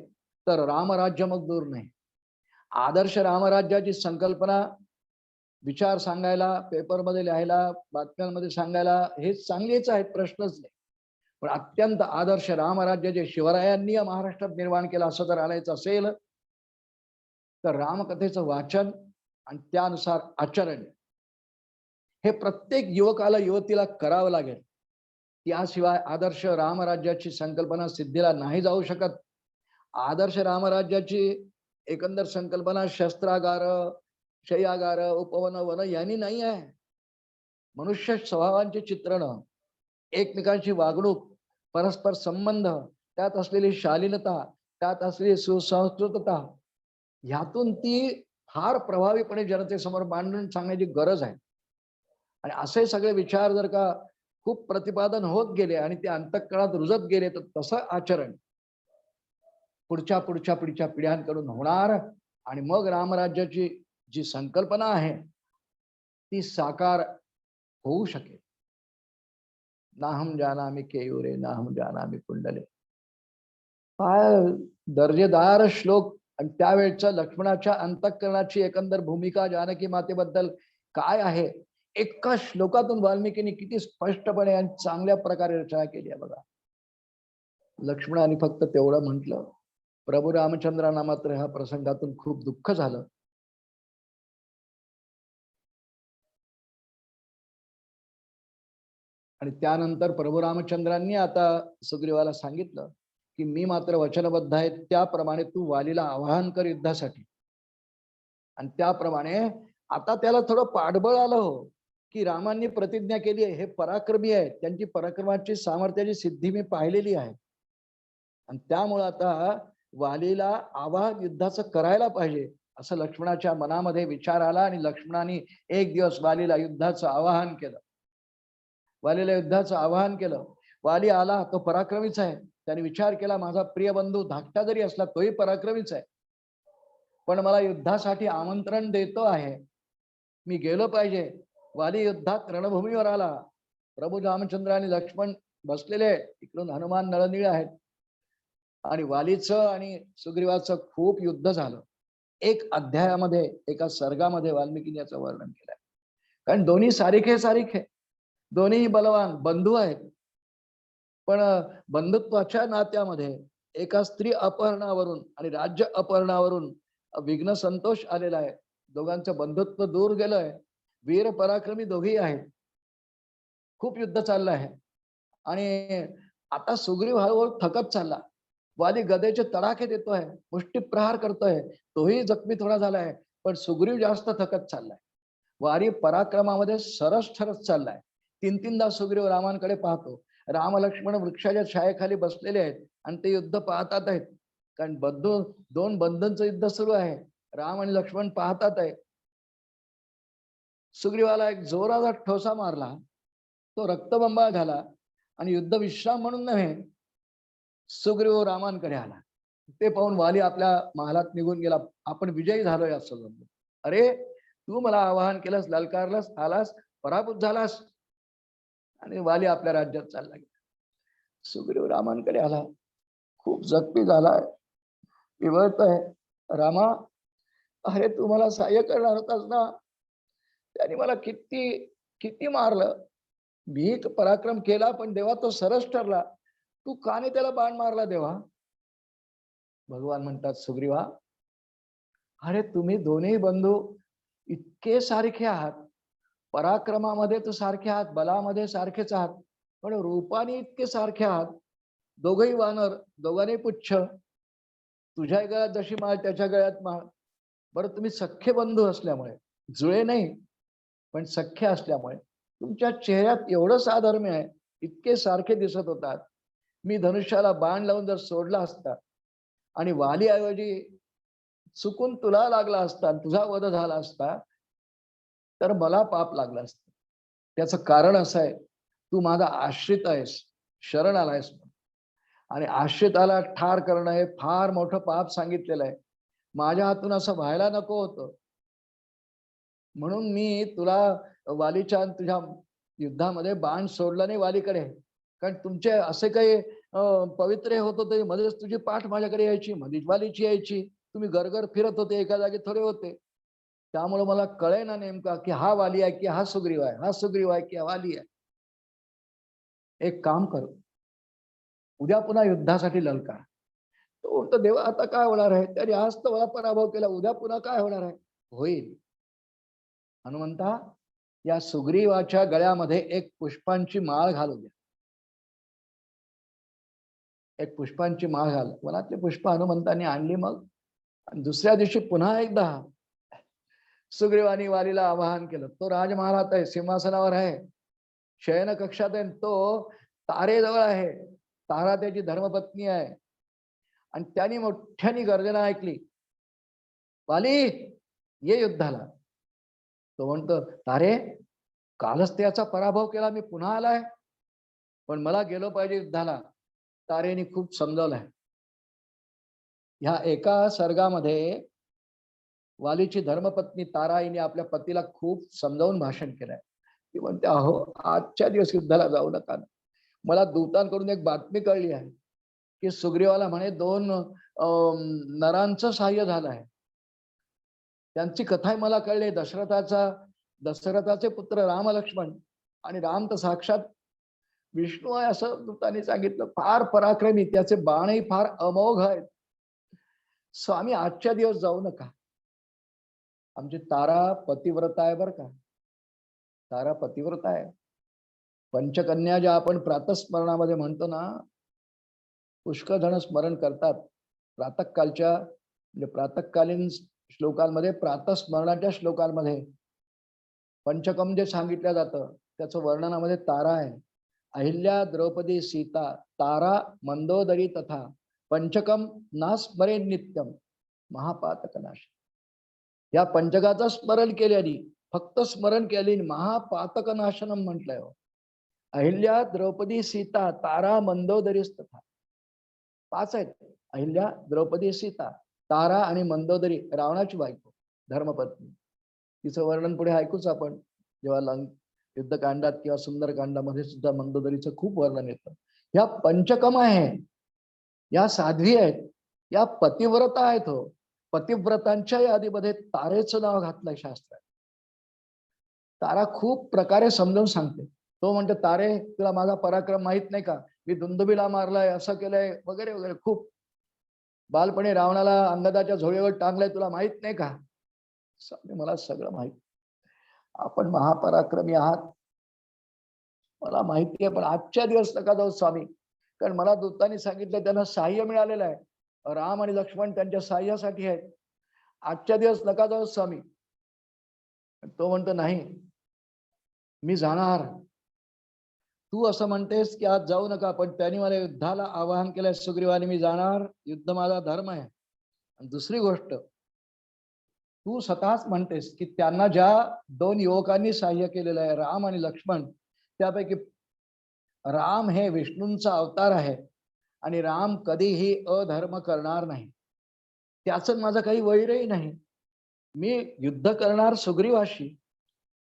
तर रामराज्य मग दूर नाही. आदर्श रामराज्याची संकल्पना विचार सांगायला, पेपरमध्ये लिहायला, बातम्यांमध्ये सांगायला हे चांगलेच आहेत, प्रश्नच नाही. पण अत्यंत आदर्श रामराज्य जे शिवरायांनी महाराष्ट्रात निर्माण केलं असं जर आणायचं असेल तर रामकथेचं वाचन आणि त्यानुसार आचरण हे प्रत्येक युवकाला, युवतीला करावं लागेल. त्याशिवाय आदर्श रामराज्याची संकल्पना सिद्धीला नाही जाऊ शकत. आदर्श रामराज्याची एकंदर संकल्पना शस्त्रागार, शय्यागार, उपवन, वन यांनी नाही आहे. मनुष्य स्वभावांचे चित्रण, एकमेकांची वागणूक, परस्पर संबंध, त्यात असलेली शालीनता, त्यात असलेली सुसंस्कृतता, ह्यातून ती फार प्रभावीपणे जनतेसमोर मांडून सांगण्याची गरज आहे. आणि असे सगळे विचार जर का खूप प्रतिपादन होत गेले आणि ते अंतःकरणात रुजत गेले तर तसं आचरण पुढच्या पुढच्या पुढच्या पिढ्यांकडून होणार आणि मग रामराज्याची जी संकल्पना आहे ती साकार होऊ शकेल. नाहम जानामि केयूरे, नाहम जानामि कुंडले. काय दर्जेदार श्लोक. आणि त्यावेळच्या लक्ष्मणाच्या अंतःकरणाची एकंदर भूमिका जानकी मातेबद्दल काय आहे, एका श्लोकातून वाल्मिकींनी किती स्पष्टपणे आणि चांगल्या प्रकारे रचना केली आहे बघा. लक्ष्मणाने फक्त तेवढं म्हटलं. प्रभू रामचंद्रांना मात्र ह्या प्रसंगातून खूप दुःख झालं. आणि त्यानंतर प्रभू रामचंद्रांनी आता सुग्रीवाला सांगितलं की मी मात्र वचनबद्ध आहे, त्याप्रमाणे तू वालीला आवाहन कर युद्धासाठी. आणि त्याप्रमाणे आता त्याला थोडं पाठबळ आलं हो की रामांनी प्रतिज्ञा केली आहे, हे पराक्रमी आहे, त्यांची पराक्रमाची सामर्थ्याची सिद्धी मी पाहिलेली आहे. आणि त्यामुळे आता वालीला आवाहन युद्धाचं करायला पाहिजे असं लक्ष्मणाच्या मनामध्ये विचार आला. आणि लक्ष्मणाने एक दिवस वालीला युद्धाचं आवाहन केलं. वालीला युद्धाचं आवाहन केलं. वाली आला, तो पराक्रमीच आहे. त्याने विचार केला माझा प्रिय बंधू धाकटा जरी असला तोही पराक्रमीच आहे, पण मला युद्धासाठी आमंत्रण देतो आहे, मी गेलो पाहिजे. वाली युद्धात रणभूमीवर आला. प्रभू रामचंद्र आणि लक्ष्मण बसलेले, इकडून हनुमान नळनीळ आहेत. आणि वालीचं आणि सुग्रीवाचं खूप युद्ध झालं. एक अध्यायामध्ये, एका सर्गामध्ये वाल्मिकीने याचं वर्णन केलंय. कारण दोन्ही सारिखे दोन्ही बलवान बंधू आहेत. पण बंधुत्वाच्या नात्यामध्ये एका स्त्री अपहरणावरून आणि राज्य अपहरणावरून विघ्न संतोष आलेला आहे. दोघांचं बंधुत्व दूर गेलंय. वीर पराक्रमी दोघेही आहेत. खूप युद्ध चाललं आहे आणि आता सुग्रीव हळूहळू थकत चालला. वाली गदेचे तडाखे देतोय, मुष्टी प्रहार करतोय, तोही जखमी थोडा झालाय. पण सुग्रीव जास्त थकत चाललाय. वारी पराक्रमामध्ये सरस ठरत चाललाय. तीनदा सुग्रीव रामांकडे पाहतो. राम लक्ष्मण वृक्षाच्या छायेखाली बसलेले आहेत आणि ते युद्ध पाहतात आहेत. कारण दोन बंधूंचं युद्ध सुरू आहे. राम आणि लक्ष्मण पाहतात आहे. सुग्रीवाला एक जोराचा ठोसा मारला, तो रक्तबंबाळ झाला आणि युद्ध विश्राम म्हणून नव्हे, सुग्रीव रामांकडे आला. ते पाहून वाली आपल्या महालात निघून गेला. आपण विजयी झालोय असं समजलं. अरे, तू मला आवाहन केलंस, ललकारलंस, आलास, पराभूत झालास. आणि वाली आपल्या राज्यात चालला गेला. सुग्रीव रामांकडे आला, खूप जखमी झालाय, विवळतोय. रामा, अरे तू मला सहाय्य करणार होतास ना, त्याने मला किती किती मारलं. मी पराक्रम केला, पण देवा तो सरस ठरला. तू का नाही त्याला बाण मारला देवा? भगवान म्हणतात, सुग्रीवा, अरे तुम्ही दोन्ही बंधू इतके सारखे आहात. पराक्रमामध्ये तर सारखे आहात, बलामध्ये सारखेच आहात, पण रूपाने इतके सारखे आहात. दोघही वानर, दोघांनी पुच्छ. तुझ्या गळ्यात जशी माळ त्याच्या गळ्यात माळ. बरं, तुम्ही सख्खे बंधू असल्यामुळे, जुळे नाही पण सख्खे असल्यामुळे तुमच्या चेहऱ्यात एवढं साधर्म्य आहे, इतके सारखे दिसत होतात. मी धनुष्याला बाण लावून जर सोडला असता आणि वाली ऐवजी चुकून तुला लागला असता, तुझा वध झाला असता, तर मला पाप लागला असतं. त्याचं कारण असं आहे, तू माझा आश्रित आहेस, शरण आलायस. आणि आश्रिताला ठार करणं हे फार मोठं पाप सांगितलेलं आहे. माझ्या हातून असं व्हायला नको होतं. म्हणून मी तुला वालीच्या तुझ्या युद्धामध्ये बाण सोडला नाही वालीकडे. कारण तुमचे असे काही पवित्र होत होते, मध्येच तुझी पाठ माझ्याकडे यायची, मध्येच वालीची यायची. तुम्ही गरगर फिरत होते, एका जागी थोडे होते. त्यामुळे मला कळे ना नेमका की हा वाली आहे की हा सुग्रीव आहे, हा सुग्रीव आहे की हा वाली आहे. एक काम कर, उद्या पुन्हा युद्धासाठी ललकार. तो म्हणतो, देवा आता काय होणार आहे? त्याने आज तर मला पराभव केला, उद्या पुन्हा काय होणार आहे? होईल. हनुमंता, या सुग्रीवाच्या गळ्यामध्ये एक पुष्पांची माळ घालू द्या. एक पुष्पांची माळ घाल. वनातली पुष्प हनुमंतांनी आणली. मग दुसऱ्या दिवशी पुन्हा एकदा सुग्रीवानी वालीला आवाहन केलं. तो राजमहालात आहे, सिंहासनावर आहे, शयन कक्षात आहे. तो तारेजवळ आहे. तारा त्याची धर्मपत्नी आहे. आणि त्यांनी मोठ्याने गर्जना ऐकली, वाली ये युद्धाला. तो म्हणतो, तारे, कालच त्याचा पराभव केला, मी पुन्हा आलाय, पण मला गेलो पाहिजे युद्धाला. तारेने खूप समजावलंय. ह्या एका सर्गामध्ये वालीची धर्मपत्नी तारा हिने आपल्या पतीला खूप समजावून भाषण केलंय. ती म्हणते, अहो, आजच्या दिवस युद्धाला जाऊ नका. मला दूतांकडून एक बातमी कळली आहे की सुग्रीवाला म्हणे 2 नरांचं सहाय्य झालं आहे. त्यांची कथाही मला कळली. दशरथाचे पुत्र राम लक्ष्मण, आणि राम तर साक्षात विष्णू आहे असं दूतांनी सांगितलं. फार पराक्रमी, त्याचे बाणही फार अमोघ आहेत. स्वामी, आजच्या दिवस जाऊ नका. आमची तारा पतिव्रता आहे बरं का. तारा पतिव्रता आहे. पंचकन्या ज्या आपण प्रातस्मरणामध्ये म्हणतो ना, पुष्कळ जण स्मरण करतात. प्रातःकालच्या म्हणजे प्रातःकालीन श्लोकांमध्ये, प्रातस्मरणाच्या श्लोकांमध्ये पंचकम जे सांगितलं जातं त्याचं वर्णनामध्ये तारा आहे. अहिल्या, द्रौपदी, सीता, तारा, मंदोदरी तथा पंचकम ना स्मरे नित्यम महापातकनाश. या पंचकाचं स्मरण केल्याने, फक्त स्मरण केल्याने महापातकनाशनम म्हटलंय. अहिल्या, द्रौपदी, सीता, तारा, मंदोदरी तथा 5 आहेत. अहिल्या, द्रौपदी, सीता, तारा आणि मंदोदरी, रावणाची बायको, धर्मपत्नी. तिचं वर्णन पुढे ऐकूच आपण, जेव्हा युद्धकांडात किंवा सुंदरकांडामध्ये सुद्धा मंदोदरीचं खूप वर्णन येतं. ह्या पंचकम आहे. या साध्वी आहेत, या पतिव्रता आहेत. हो, पतिव्रतांच्या यादीमध्ये तारेचं नाव घातलंय शास्त्रात. तारा खूप प्रकारे समजावून सांगते. तो म्हणतो, तारे तुला माझा पराक्रम माहित नाही का, मी दुंदुबीला मारलाय, असं केलंय वगैरे वगैरे. खूप बालपणी रावणाला अंगदाच्या झोळीवर टांगलंय, तुला माहित नाही का. मला सगळं माहित, आपण महापराक्रमी आहात मला माहिती आहे, पण आजच्या दिवस नका जाऊ स्वामी, कारण मला दूतांनी सांगितलं त्यांना सहाय्य मिळालेलं आहे. राम आणि लक्ष्मण त्यांच्या सहाय्यासाठी आहेत. आजच्या दिवस नका जाऊ स्वामी. तो म्हणतो, नाही मी जाणार. तू असं म्हणतेस की आज जाऊ नका, पण त्यांनी मला युद्धाला आवाहन केलंय सुग्रीवाने, मी जाणार. युद्ध माझा धर्म आहे. आणि दुसरी गोष्ट, तू स्वतःच म्हणतेस की त्यांना ज्या दोन युवकांनी सहाय्य केलेलं आहे, राम आणि लक्ष्मण, त्यापैकी राम हे विष्णूंचा अवतार आहे आणि राम कधीही अधर्म करणार नाही. त्याचं माझं काही वैरही नाही. मी युद्ध करणार सुग्रीवाशी,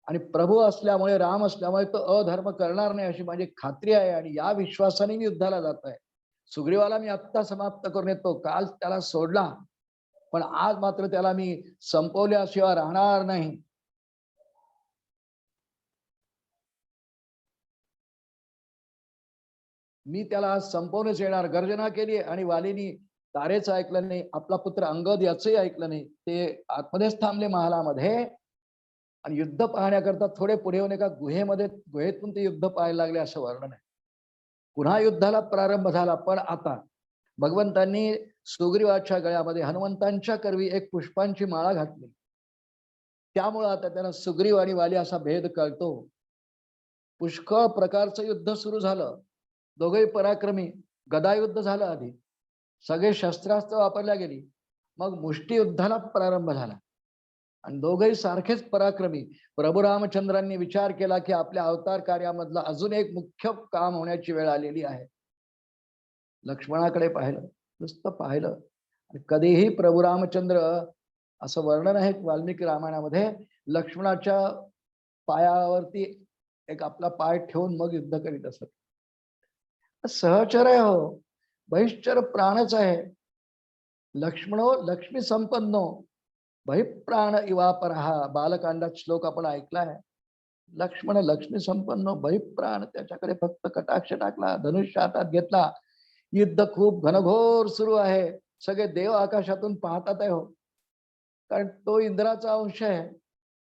आणि प्रभू असल्यामुळे, राम असल्यामुळे तो अधर्म करणार नाही अशी माझी खात्री आहे, आणि या विश्वासाने मी युद्धाला जात आहे. सुग्रीवाला मी आत्ता समाप्त करून येतो. काल त्याला सोडला, पण आज मात्र त्याला मी संपवल्याशिवाय राहणार नाही. मी त्याला संपवूनच येणार. गर्जना केली आणि वालीनी तारेचं ऐकलं नाही, आपला पुत्र अंगद याचंही ऐकलं नाही. ते आतमध्येच थांबले महालामध्ये, आणि युद्ध पाहण्याकरता थोडे पुढे होऊन एका गुहेतून ते युद्ध पाहायला लागले असं वर्णन आहे. पुन्हा युद्धाला प्रारंभ झाला, पण आता भगवंतांनी सुग्रीवाच्या गळ्यामध्ये हनुमंतांच्या करवी एक पुष्पांची माळा घातली. त्यामुळे आता त्यांना सुग्रीव आणि वाली असा भेद कळतो. पुष्कळ प्रकारचं युद्ध सुरू झालं. दोघेही पराक्रमी. गदायुद्ध झालं आधी, सगळे शस्त्रास्त्र वापरल्या गेली, मग मुष्टियुद्धाला प्रारंभ झाला, आणि दोघेही सारखेच पराक्रमी. प्रभू रामचंद्रांनी विचार केला की आपल्या अवतार कार्यामधलं अजून एक मुख्य काम होण्याची वेळ आलेली आहे. लक्ष्मणाकडे पाहिलं, नुसतं पाहिलं, आणि कधीही प्रभू रामचंद्र, असं वर्णन आहे वाल्मिकी रामायणामध्ये, लक्ष्मणाच्या पायावरती एक आपला पाय ठेवून मग युद्ध करीत असत. सहचर आहे हो, बहिश्चर प्राणच आहे. लक्ष्मणो लक्ष्मी संपन्नो बहिप्राण इवापरहा. बालकांडात श्लोक आपण ऐकलाय. लक्ष्मण लक्ष्मी संपन्न बहिप्राण, त्याच्याकडे फक्त कटाक्ष टाकला, धनुष्य हातात घेतला. युद्ध खूप घनघोर सुरू आहे. सगळे देव आकाशातून पाहतात आहे हो, कारण तो इंद्राचा अंश आहे.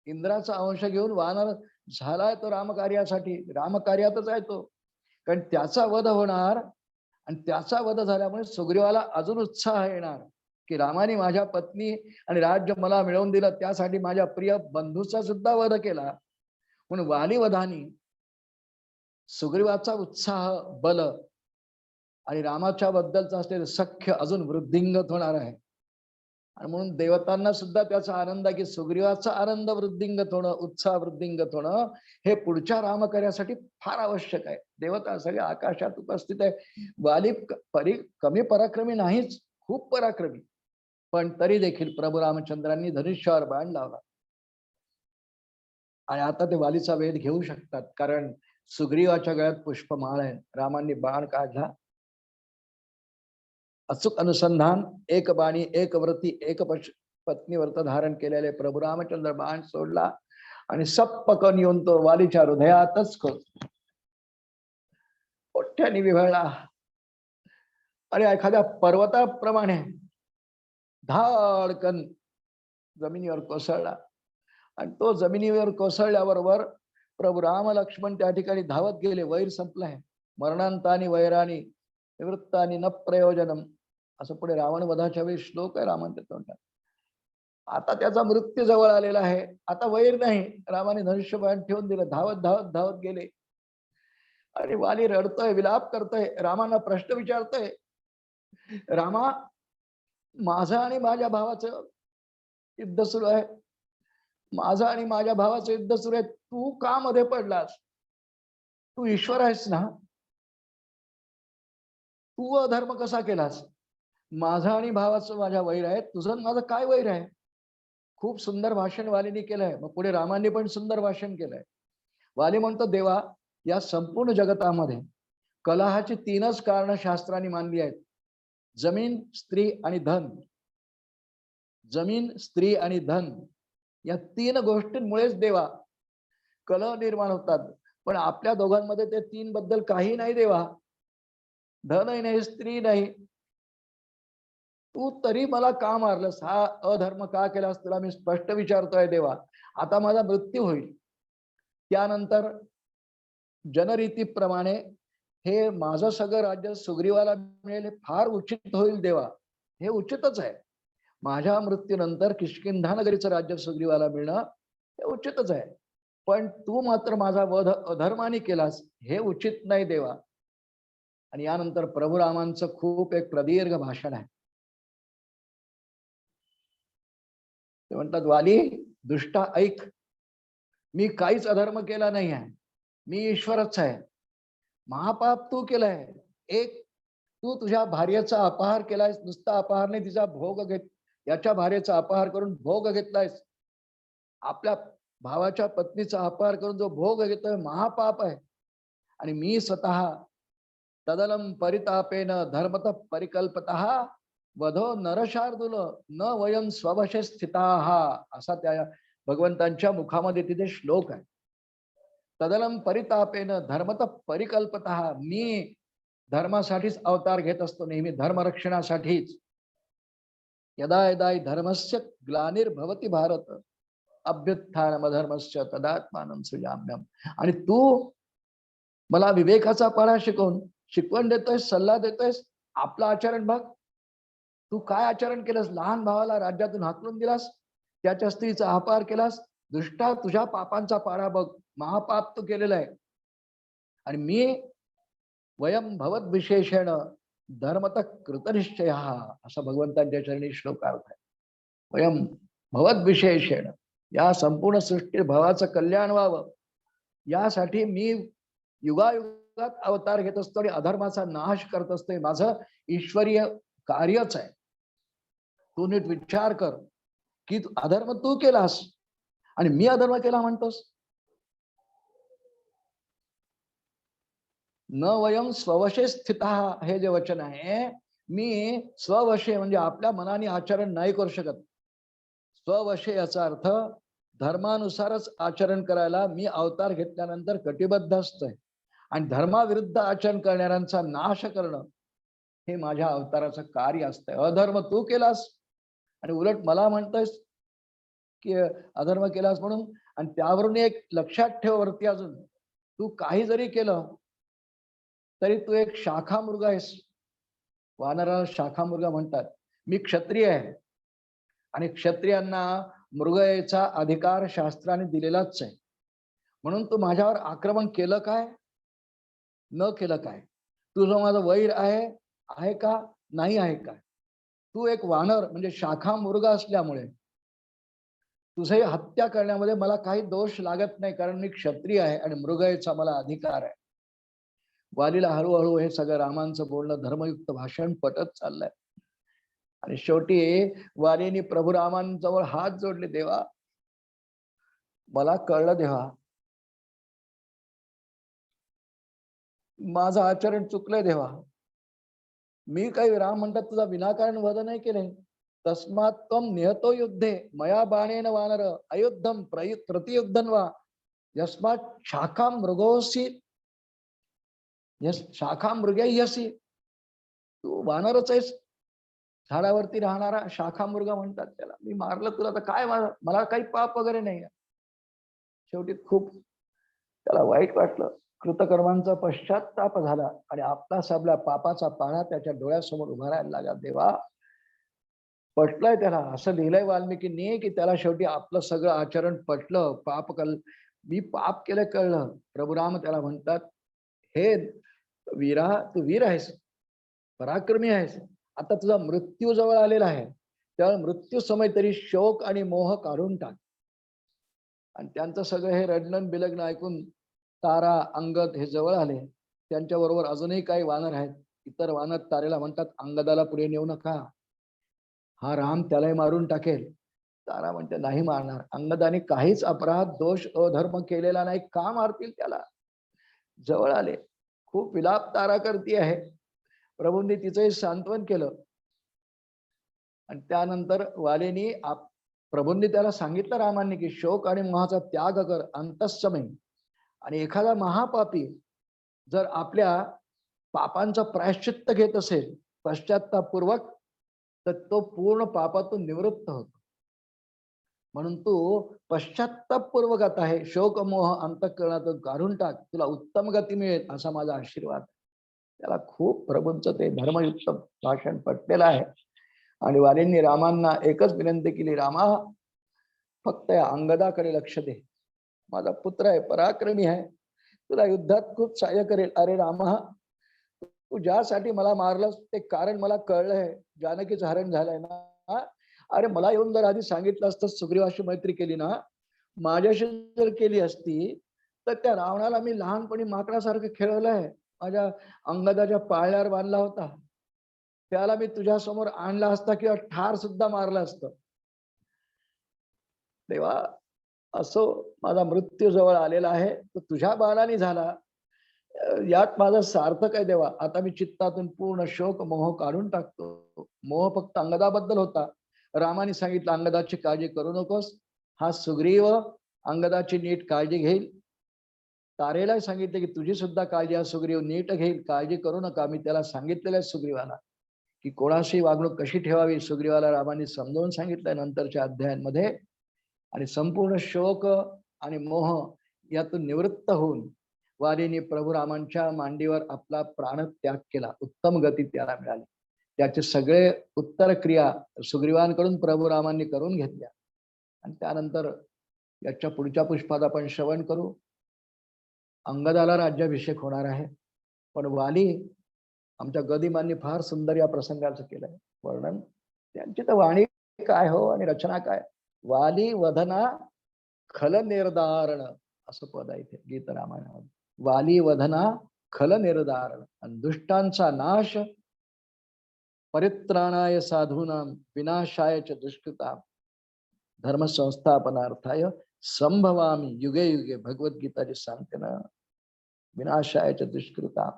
इंद्राचा अंश घेऊन वानर झालाय तो रामकार्यासाठी. रामकार्यातच आहे तो, कारण त्याचा वध होणार, आणि त्याचा वध झाल्यामुळे सुग्रीवाला अजून उत्साह येणार की रामाने माझ्या पत्नी आणि राज्य मला मिळवून दिलं, त्यासाठी माझ्या प्रिय बंधूचा सुद्धा वध केला. म्हणून वाली वधानी सुग्रीवाचा उत्साह, बल आणि रामाच्या बद्दलचा असलेलं सख्य अजून वृद्धिंगत होणार आहे. आणि म्हणून देवतांना सुद्धा त्याचा आनंद आहे की सुग्रीवाचा आनंद वृद्धिंगत होणं, उत्साह वृद्धिंगत होणं हे पुढच्या रामकार्यासाठी फार आवश्यक आहे. देवता सगळे आकाशात उपस्थित आहे. वाली कमी पराक्रमी नाहीच, खूप पराक्रमी, पण तरी देखील प्रभू रामचंद्रांनी धनुष्यावर बाण लावला, आणि आता ते वालीचा वेध घेऊ शकतात, कारण सुग्रीवाच्या गळ्यात पुष्पमाळ आहे. रामांनी बाण काढला. अचूक अनुसंधान, एक बाणी एक व्रती एक पत्नी व्रत धारण केलेले प्रभू रामचंद्र बाण सोडला, आणि सप्पकन येऊन तो वालीच्या हृदयातच मोठ्याने विव्हळला, आणि एखाद्या पर्वताप्रमाणे धाडकन जमिनीवर कोसळला. आणि तो जमिनीवर कोसळल्याबरोबर प्रभू राम लक्ष्मण त्या ठिकाणी धावत गेले. वैर संपलाय. मरणांतानी वैरानी निवृत्तानी न प्रयोजनम, असं पुढे रावण वधाच्या वेळी श्लोक आहे रामांच्या तोंडात. आता त्याचा मृत्यू जवळ आलेला आहे. आता वैर नाही. रामाने धनुष्यबाण ठेवून दिलं. धावत धावत धावत गेले, आणि वाली रडतोय, विलाप करतोय, रामांना प्रश्न विचारतोय, रामा माझं आणि माझ्या भावाचं युद्ध सुरू आहे. माझं आणि माझ्या भावाचं युद्ध सुरू आहे. तू का मध्ये पडलास? तू ईश्वर आहेस ना? तू अधर्म कसा केलास? माझं आणि भावाचं माझ्या वैर आहे, तुझं माझं काय वैर आहे? खूप सुंदर भाषण वालीने केलंय. मग पुढे रामांनी पण सुंदर भाषण केलंय. वाली म्हणतो, देवा, या संपूर्ण जगतामध्ये कलहाची 3च कारणं शास्त्राने मानली आहेत. जमीन, स्त्री आणि धन. जमीन, स्त्री आणि धन या तीन गोष्टींमुळेच देवा कलह निर्माण होतात. पण आपल्या दोघांमध्ये ते तीन बद्दल काही नाही देवा. धनही नाही, स्त्री नाही. तू तरी मला का मारलंस? हा अधर्म का केलास तुला मी स्पष्ट विचारतोय देवा. आता माझा मृत्यू होईल, त्यानंतर जनरीतीप्रमाणे हे माझं सगळं राज्य सुग्रीवाला मिळेल, हे फार उचित होईल देवा. हे उचितच आहे. माझ्या मृत्यूनंतर किष्किंधा नगरीचं राज्य सुग्रीवाला मिळणं हे उचितच आहे. पण तू मात्र माझा वध अधर्माने केलास, हे उचित नाही देवा. आणि यानंतर प्रभू रामांचं खूप एक प्रदीर्घ भाषण आहे. ते म्हणतात, वाली दुष्टा ऐक, मी काहीच अधर्म केला नाही आहे. मी ईश्वरच आहे. महापाप तू केलाय. एक, तू तुझ्या भार्येचा अपहार केलायस. नुसता अपहार नाही, तिचा भोग घेत, याच्या भार्येचा अपहार करून भोग घेतलायस. आपल्या भावाच्या पत्नीचा अपहार करून जो भोग घेतोय महापाप आहे. आणि मी स्वतः तदलम परितापेन धर्मत परिकल्पतः वधो नरशार्दूल न वयम स्ववशे स्थिताः, असा त्या भगवंतांच्या मुखामध्ये तिथे श्लोक आहे. तदलम परितापेन धर्मत परिकल्पतः, मी धर्मासाठीच अवतार घेत असतो, नेहमी धर्मरक्षणासाठीच. यदा यदा धर्मस्य ग्लानिर्भवति भारत अभ्युत्थानम धर्मस्य तदात्मानं सृजाम्यहम्. आणि तू मला विवेकाचा पाढा शिकवण देतोय, सल्ला देतोयस. आपलं आचरण बघ. तू काय आचरण केलंस? लहान भावाला राज्यातून हाकलून दिलास, त्याच्या स्त्रीचा अपहार केलास. दुष्टा, तुझ्या पापांचा पाढा बघ. महापाप तू केलेला आहे. आणि मी वयम भवत विशेषण धर्मत कृतनिश्चय, असा भगवंतांच्या चरणी श्लोकार्थ आहे. वयम भवत विशेषण, या संपूर्ण सृष्टी भावाचं कल्याण व्हावं यासाठी मी युगायुगात अवतार घेत असतो आणि अधर्माचा नाश करत असतो. माझं ईश्वरीय कार्यच आहे. तू नीट विचार कर की अधर्म तू केलास आणि मी अधर्म केला म्हणतोस. न वयम स्ववशे स्थिता, हे जे वचन आहे, मी स्ववशे म्हणजे आपल्या मनाने आचरण नाही करू शकत. स्ववशे याचा अर्थ धर्मानुसारच आचरण करायला मी अवतार घेतल्यानंतर कटिबद्ध असतोय. आणि धर्माविरुद्ध आचरण करणाऱ्यांचा नाश करणं हे माझ्या अवताराचं कार्य असतंय. अधर्म तू केलास आणि उलट मला म्हणतोयस की अधर्म केलास म्हणून. आणि त्यावरून एक लक्षात ठेव वरती अजून, तू काही जरी केलं तरी तू एक शाखा मृग आहेस. वानराला शाखा मृग म्हणतात. मी क्षत्रिय आहे आणि क्षत्रियांना मृगयेचा अधिकार शास्त्राने दिलेलाच आहे. म्हणून तू माझ्यावर आक्रमण केलं काय, न केलं काय? तुझं माझं वैर आहे का, नाही आहे का? तू एक वानर म्हणजे शाखा मृग असल्यामुळे तुझे हत्या करण्यामध्ये मला काही दोष लागत नाही, कारण मी क्षत्रिय आहे आणि मृगयेचा मला अधिकार आहे. वालीला हळूहळू हे सगळं रामांचं बोलणं धर्मयुक्त भाषण पटत चाललंय. आणि शेवटी वालीने प्रभू रामांजवळ हात जोडले. देवा, मला कळलं देवा, माझं आचरण चुकलंय देवा. मी काही राम म्हणतात तुझा विनाकारण वध नाही केले. तस्मात त्वं निहतो युद्धे मया बाणेन वानर अयुद्धम प्रतियुद्धन वा यस्मात शाखा मृगोसी शाखा मृगयसी. तू वानरच आहेस, झाडावरती राहणारा शाखा मृग म्हणतात त्याला. मी मारलं तुला तर काय, मला काही पाप वगैरे नाही. शेवटी खूप त्याला वाईट वाटलं. कृतकर्मांचा पश्चाताप झाला आणि आपला सबला पापाचा पाळा त्याच्या डोळ्यासमोर उभा राहायला लागला. देवा, पटलंय त्याला. असं लिहिलंय वाल्मिकींनी की त्याला शेवटी आपलं सगळं आचरण पटलं. मी पाप केलं कळलं. प्रभू राम त्याला म्हणतात, हे वीरा, तू वीर आहेस, पराक्रमी आहेस. आता तुझा मृत्यू जवळ आलेला आहे, त्यामुळे मृत्यू समय तरी शोक आणि मोह काढून टाक. आणि त्यांचं सगळं हे रडणं बिलगणं ऐकून तारा, अंगद हे जवळ आले. त्यांच्या बरोबर अजूनही काही वानर आहेत. इतर वानर तारेला म्हणतात, अंगदाला पुढे नेऊ नका, हा राम त्यालाही मारून टाकेल. तारा म्हणते, नाही मारणार. अंगदाने काहीच अपराध, दोष, अधर्म केलेला नाही, का मारतील त्याला? जवळ आले. खूप विलाप तारा करती आहे. प्रभूंनी तिचंही सांत्वन केलं. आणि त्यानंतर वालीनी प्रभूंनी त्याला सांगितलं रामांनी की शोक आणि मोहाचा त्याग कर अंतस्समयी. आणि एखादा महापापी जर आपल्या पापांचा प्रायश्चित्त घेत असेल पश्चात्तापूर्वक, तर तो पूर्ण पापातून निवृत्त होतो. म्हणून तू पश्चात्तापूर्वक आता आहे शोक मोह अंतःकरणातून काढून टाक, तुला उत्तम गती मिळेल असा माझा आशीर्वाद. त्याला खूप प्रभूंचं ते धर्मयुक्त भाषण पटलेलं आहे. आणि वालींनी रामांना एकच विनंती केली, रामा फक्त या अंगदाकडे लक्ष दे, माझा पुत्र आहे, पराक्रमी आहे, तुला युद्धात खूप सहाय्य करेल. अरे रामा, तू ज्यासाठी मला मारलंस ते कारण मला कळलंय, जानकीचं हरण झालंय ना. अरे मला येऊन जर आधी सांगितलं असतं, सुग्रीवाशी मैत्री केली ना, माझ्याशी जर केली असती, तर त्या रावणाला मी लहानपणी माकडासारखं खेळवलंय, माझ्या अंगदाच्या पाळण्यावर बांधला होता, त्याला मी तुझ्या समोर आणला असता किंवा ठार सुद्धा मारलं असतं. देवा, असो माझा मृत्यू जवळ आलेला आहे, तो तुझ्या बाणाने झाला, यात माझं सार्थक आहे देवा. आता मी चित्तातून पूर्ण शोक मोह काढून टाकतो. मोह फक्त अंगदाबद्दल होता. रामाने सांगितलं अंगदाची काळजी करू नकोस, हा सुग्रीव अंगदाची नीट काळजी घेईल. तारेला सांगितले की तुझी सुद्धा काळजी हा सुग्रीव नीट घेईल, काळजी करू नका. मी त्याला सांगितलेलं आहे सुग्रीवाला की कोणाशी वागणूक कशी ठेवावी, सुग्रीवाला रामाने समजावून सांगितलंय नंतरच्या अध्यायांमध्ये. आणि संपूर्ण शोक आणि मोह यातून निवृत्त होऊन वालीने प्रभू रामांच्या मांडीवर आपला प्राण त्याग केला. उत्तम गती त्याला मिळाली. त्याचे सगळे उत्तर क्रिया सुग्रीवांकडून प्रभू रामांनी करून घेतल्या. आणि त्यानंतर याच्या पुढच्या पुष्पात आपण श्रवण करू. अंगदाला राज्याभिषेक होणार आहे, पण वाली आमच्या गदिमांनी फार सुंदर या प्रसंगाचं केलंय वर्णन. त्यांची तर वाणी काय हो आणि रचना काय. वाली वदना खल निर्धारण असं पद आहे इथे गीत रामायणामध्ये. वाली वदना खल निर्धारण, आणि दुष्टांचा नाश, परित्राणाय साधूनाम विनाशाय च दुष्कृताम धर्म संस्थापनार्थाय संभवामी युगे युगे. भगवद्गीता जी सांगते ना, विनाशाय च दुष्कृताम,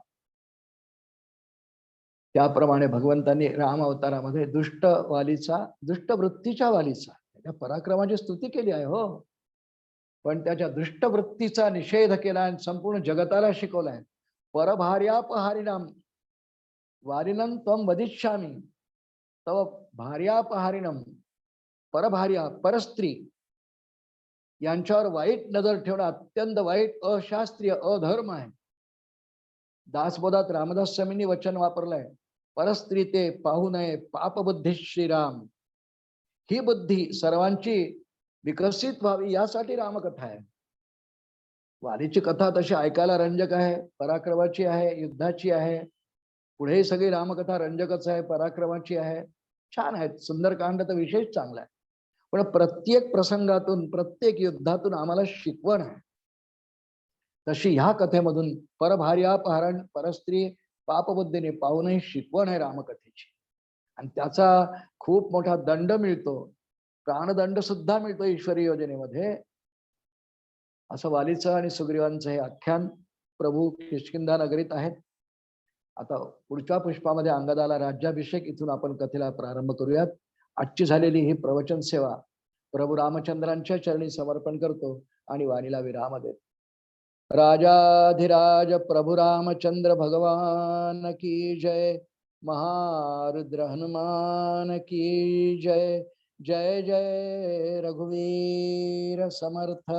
त्याप्रमाणे भगवंतांनी राम अवतारामध्ये दुष्ट वृत्तीच्या वालीचा त्या पराक्रमाची स्तुती केली आहे हो, पण त्याच्या दुष्ट वृत्तीचा निषेध केला आणि संपूर्ण जगताला शिकवलाय. परभार्यापहारिणाम वारिणं त्वं वदिष्यामि तव भार्यापहारिणम. परभार्या परस्त्री यांच्यावर वाईट नजर ठेवणं अत्यंत वाईट अशास्त्रीय अधर्म आहे. दासबोधात रामदास स्वामींनी वचन वापरलंय, परस्त्री ते पाहू नये पापबुद्धी श्रीराम. ही बुद्धी सर्वांची विकसित व्हावी यासाठी रामकथा आहे. वालीची कथा तशी ऐकायला रंजक आहे, पराक्रमाची आहे, युद्धाची आहे. पुढे सगळी रामकथा रंजकच आहे, पराक्रमाची आहे, छान आहेत. सुंदरकांड तर विशेष चांगला आहे. पण प्रत्येक प्रसंगातून प्रत्येक युद्धातून आम्हाला शिकवण आहे. तशी ह्या कथेमधून परभार्यापहरण परस्त्री पापबुद्धीने पाहूनही शिकवण आहे रामकथेची. आणि त्याचा खूप मोठा दंड मिळतो, प्राणदंड सुद्धा मिळतो ईश्वरी योजनेमध्ये. असं वालीचं आणि सुग्रीवांचं हे आख्यान प्रभू किष्किंधा नगरीत आहेत. आता पुढच्या पुष्पामध्ये अंगदाला राज्याभिषेक इथून आपण कथेला प्रारंभ करूयात. आजची झालेली ही प्रवचन सेवा प्रभू रामचंद्रांच्या चरणी समर्पण करतो आणि वाणीला विराम देतो. राजाधिराज प्रभु रामचंद्र भगवान की जय. महारुद्र हनुमान की जय. जय जय रघुवीर समर्थ.